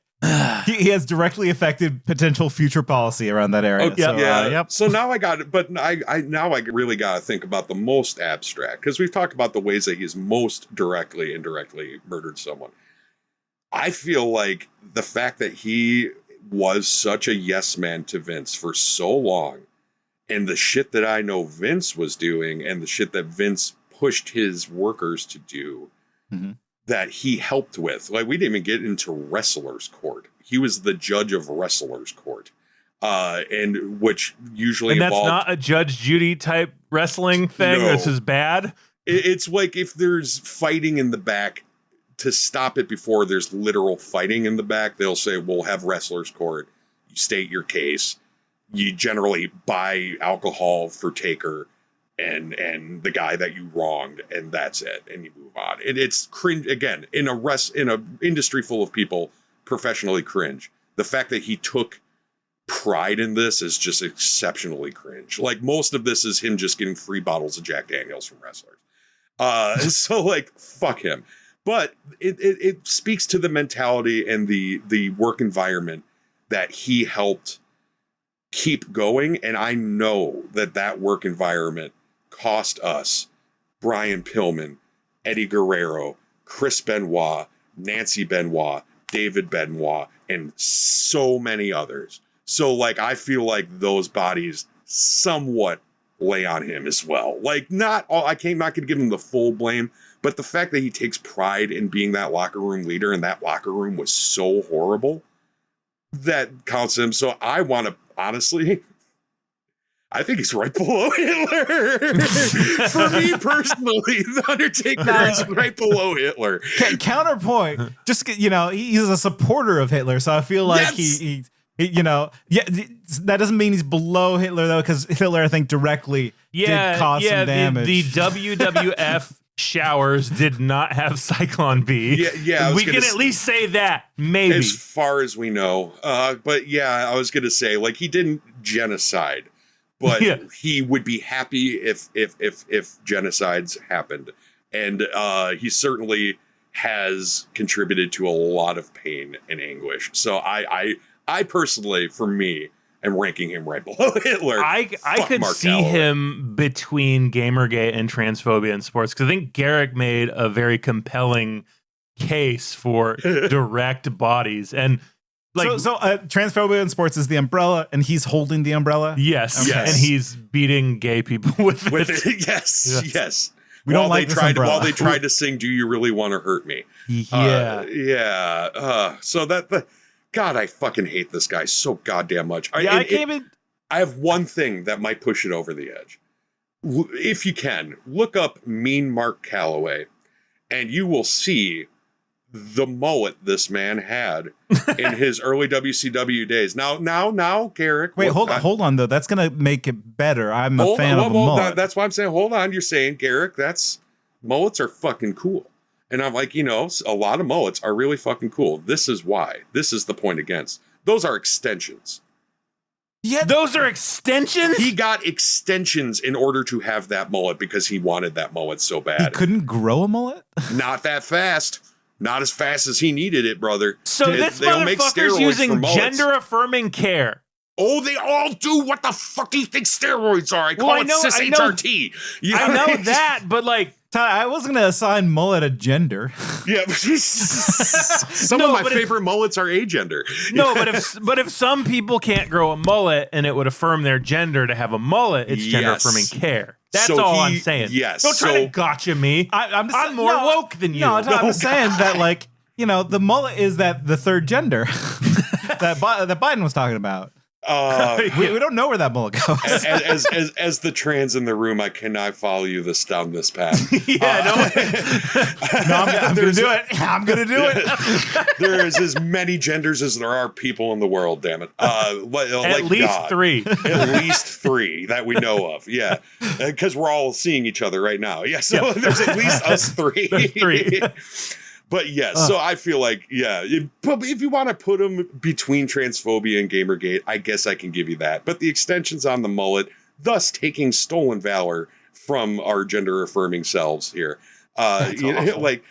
He has directly affected potential future policy around that area. So now I got it, but I really got to think about the most abstract because we've talked about the ways that he's most directly, indirectly murdered someone. I feel like the fact that he was such a yes man to Vince for so long, and the shit that I know Vince was doing, and the shit that Vince pushed his workers to do, that he helped with. Like, we didn't even get into wrestler's court. He was the judge of wrestler's court, and which usually that's involved, not a Judge Judy type wrestling thing. No. This is bad. It's like if there's fighting in the back. To stop it before there's literal fighting in the back, they'll say, we'll have wrestler's court. You state your case. You generally buy alcohol for Taker and the guy that you wronged, and that's it. And you move on. It's cringe again in a industry full of people professionally cringe. The fact that he took pride in this is just exceptionally cringe. Like, most of this is him just getting free bottles of Jack Daniels from wrestlers. So like, fuck him. But it speaks to the mentality and the work environment that he helped keep going. And I know that work environment cost us Brian Pillman, Eddie Guerrero, Chris Benoit, Nancy Benoit, David Benoit, and so many others. So, like, I feel like those bodies somewhat lay on him as well. Like, not going to give him the full blame, but the fact that he takes pride in being that locker room leader, and that locker room was so horrible, that counts him. So I want to, honestly, I think he's right below Hitler. For me personally, The Undertaker is right below Hitler. Counterpoint, just, you know, he's a supporter of Hitler, so I feel like he that doesn't mean he's below Hitler though, because Hitler, I think, directly did cause some damage. The WWF showers did not have Cyclone B. Yeah. We can at least say that, maybe. As far as we know. But yeah, I was going to say, like, he didn't genocide, but he would be happy if genocides happened. And he certainly has contributed to a lot of pain and anguish. So I personally, for me, am ranking him right below Hitler. I could Mark see Calloway. him between Gamergate and transphobia in sports, because I think Garak made a very compelling case for direct bodies. And like, so transphobia in sports is the umbrella, and he's holding the umbrella. Yes, Okay. and he's beating gay people with it. Yes. We don't like this umbrella. While they tried to sing "Do You Really Want to Hurt Me?" Yeah, so God, I fucking hate this guy so goddamn much. I can't even. I have one thing that might push it over the edge. If you can, look up Mean Mark Calloway, and you will see the mullet this man had in his early WCW days. Now, Garak. Wait, hold on though. That's gonna make it better. I'm a fan of a mullet. That's why I'm saying, hold on. You're saying, Garak, mullets are fucking cool. And I'm like, a lot of mullets are really fucking cool. This is why. This is the point against. Those are extensions. Yeah, those are extensions? He got extensions in order to have that mullet because he wanted that mullet so bad. He couldn't grow a mullet? Not that fast. Not as fast as he needed it, brother. So this motherfucker's using gender-affirming care. Oh, they all do. What the fuck do you think steroids are? I call it cis-HRT. I know that, but like... I wasn't going to assign mullet a gender. Yeah. Some of my favorite mullets are agender. No, but if some people can't grow a mullet and it would affirm their gender to have a mullet, it's gender-affirming care. That's all I'm saying. Yes. Don't try to gotcha me. I'm more woke than you. No, I'm saying that, like, the mullet is the third gender that Biden was talking about. We don't know where that mullet goes. As the trans in the room, I cannot follow you down this path. I'm gonna do it. I'm gonna do it. There is as many genders as there are people in the world. Damn it! At least God. 3. At least 3 that we know of. Yeah, because we're all seeing each other right now. Yeah, so there's at least us 3. There's 3. But yes, so I feel like, if you want to put them between transphobia and Gamergate, I guess I can give you that. But the extensions on the mullet, thus taking stolen valor from our gender-affirming selves here. Like,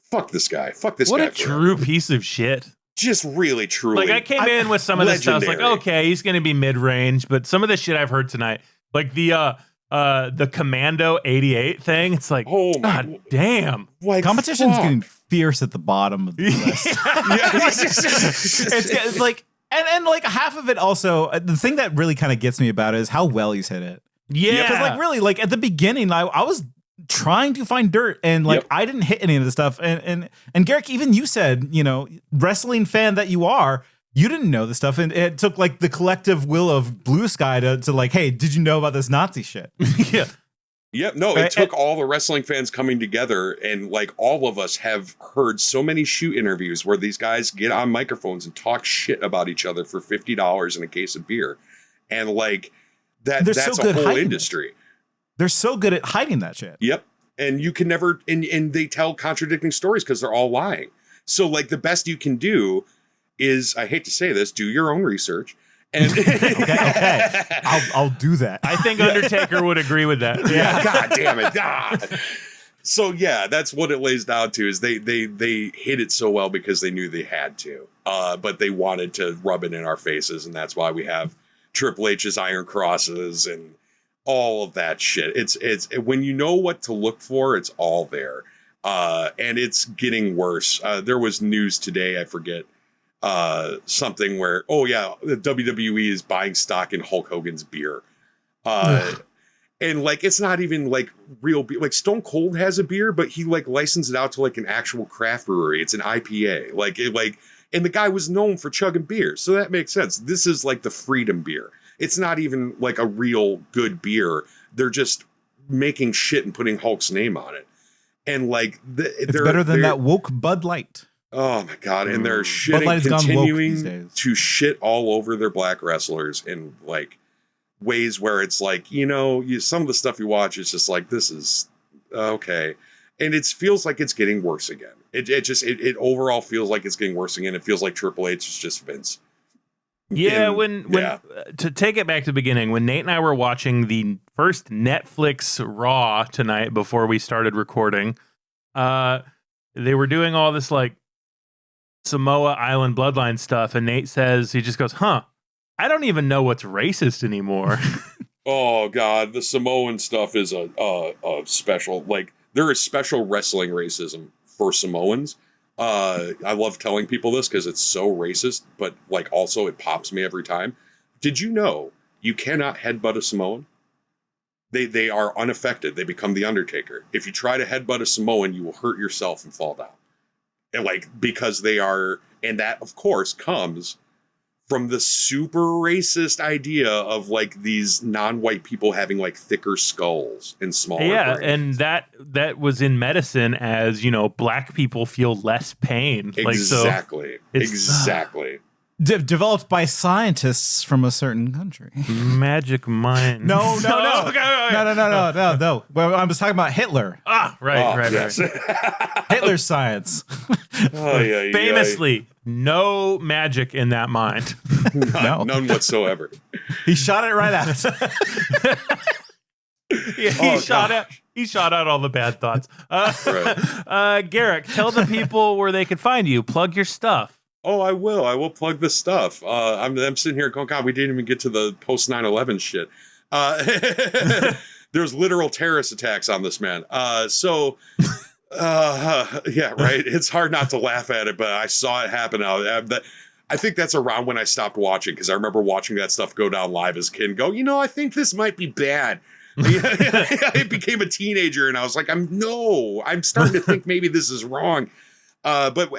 fuck this guy. Fuck this guy. What a true piece of shit. Just really, truly. Like, I came in with some of this stuff. I was like, okay, he's going to be mid-range. But some of the shit I've heard tonight, like the Commando 88 thing, it's like, oh my God damn. Like, competition's getting fierce at the bottom of the list. It's like, and like half of it also, the thing that really kind of gets me about it is how well he's hit it. Yeah. Because like really, like at the beginning, I was trying to find dirt and like I didn't hit any of the stuff. And Garak, even you said, wrestling fan that you are, you didn't know the stuff, and it took like the collective will of Bluesky to like, hey, did you know about this Nazi shit? Yeah. Yep. No, it took all the wrestling fans coming together, and like all of us have heard so many shoot interviews where these guys get on microphones and talk shit about each other for $50 and a case of beer, and like that's a whole industry. They're so good at hiding that shit. Yep. And you can never, and they tell contradicting stories because they're all lying. So like the best you can do is, I hate to say this, do your own research. And okay. I'll do that. I think Undertaker would agree with that. Yeah. God damn it. God. So yeah, that's what it lays down to, is they hit it so well because they knew they had to. But they wanted to rub it in our faces, and that's why we have Triple H's Iron Crosses and all of that shit. It's when you know what to look for, it's all there. And it's getting worse. There was news today, I forget, something where, the WWE is buying stock in Hulk Hogan's beer. And like, it's not even like real beer. Like Stone Cold has a beer, but he like licensed it out to like an actual craft brewery. It's an IPA. And the guy was known for chugging beer. So that makes sense. This is like the Freedom beer. It's not even like a real good beer. They're just making shit and putting Hulk's name on it. And like, it's better than that woke Bud Light. Oh my God. And they're Bud Light has gone woke these continuing days. to shit all over their black wrestlers in like ways where it's like, some of the stuff you watch is just like, this is okay. And it feels like it's getting worse again. It overall feels like it's getting worse again. It feels like Triple H is just Vince. Yeah, when to take it back to the beginning, when Nate and I were watching the first Netflix Raw tonight before we started recording, they were doing all this like Samoa Island bloodline stuff, and Nate says, he just goes, I don't even know what's racist anymore. Oh God, the Samoan stuff is a special, like there is special wrestling racism for Samoans. I love telling people this because it's so racist, but like also it pops me every time. Did you know you cannot headbutt a Samoan? They are unaffected. They become the Undertaker. If you try to headbutt a Samoan, you will hurt yourself and fall down. And like, because they are, and that of course comes from the super racist idea of like these non-white people having like thicker skulls and smaller brains. And that was in medicine as, black people feel less pain. Exactly. Exactly. Developed by scientists from a certain country. Magic mind. No. Well, I was talking about Hitler. Right. Hitler's science. Famously, no magic in that mind. None whatsoever. He shot it right out. He shot out all the bad thoughts. Garak, tell the people where they can find you. Plug your stuff. Oh, I will. I will plug this stuff. I'm sitting here going, God, we didn't even get to the post 9/11 shit. There's literal terrorist attacks on this man. Yeah, right. It's hard not to laugh at it, but I saw it happen. I think that's around when I stopped watching, because I remember watching that stuff go down live as a kid and go, I think this might be bad. I became a teenager and I was like, I'm starting to think maybe this is wrong. But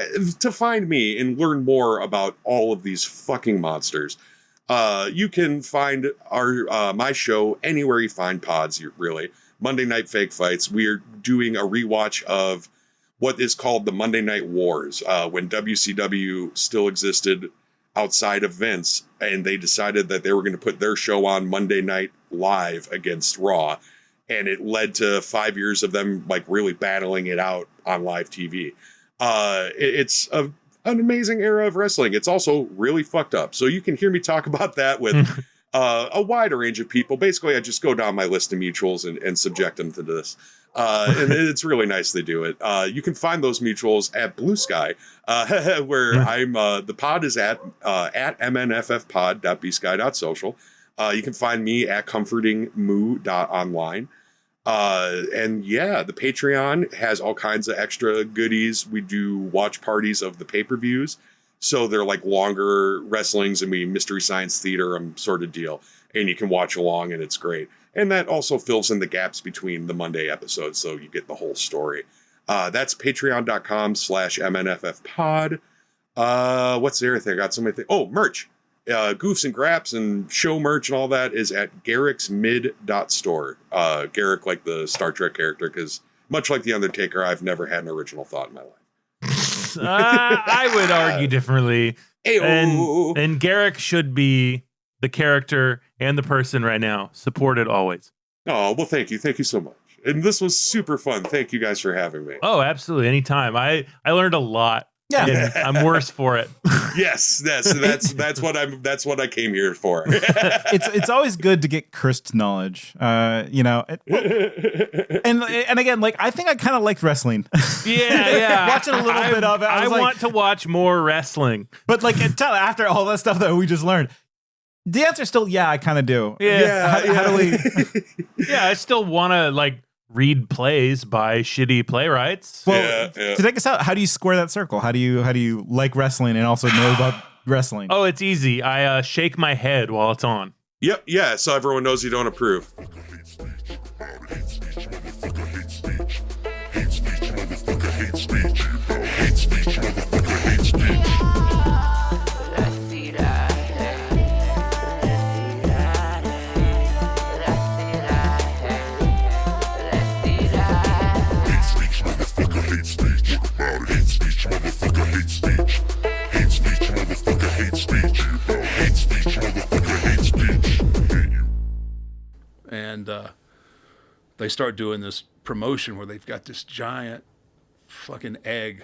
to find me and learn more about all of these fucking monsters, you can find my show anywhere you find pods, really. Monday Night Fake Fights. We're doing a rewatch of what is called the Monday Night Wars, when WCW still existed outside of Vince, and they decided that they were going to put their show on Monday Night Live against Raw. And it led to 5 years of them like really battling it out on live TV. It's an amazing era of wrestling. It's also really fucked up. So you can hear me talk about that with a wide range of people. Basically, I just go down my list of mutuals and subject them to this. And it's really nice they do it. You can find those mutuals at Bluesky, where I'm, the pod is at mnffpod.bsky.social. You can find me at comfortingmoo.online. And yeah, the Patreon has all kinds of extra goodies. We do watch parties of the pay-per-views. So they're like longer wrestlings and Mystery Science Theater sort of deal. And you can watch along and it's great. And that also fills in the gaps between the Monday episodes. So you get the whole story. That's patreon.com/mnffpod. What's the other thing? I got so many things. Oh, merch. Goofs and Graps and show merch and all that is at garaksmid.store. Garak, like the Star Trek character, because much like the Undertaker, I've never had an original thought in my life. I would argue differently. And Garak should be the character and the person right now. Supported always. Oh, well, thank you. Thank you so much. And this was super fun. Thank you guys for having me. Oh, absolutely. Anytime. I learned a lot. Yeah. And I'm worse for it. Yes, that's what I came here for. It's always good to get cursed knowledge, and again, like I think I kind of liked wrestling. Yeah. Watching a little bit of it, I want to watch more wrestling. But like after all that stuff that we just learned, the answer is still I kind of do. Yeah. How do we? Yeah, I still want to like read plays by shitty playwrights. Well, to take us out, how do you square that circle? How do you like wrestling and also know about wrestling? Oh, it's easy. I shake my head while it's on. Yep. Yeah. So everyone knows you don't approve. Hate speech, motherfucker, hate speech. and they start doing this promotion where they've got this giant fucking egg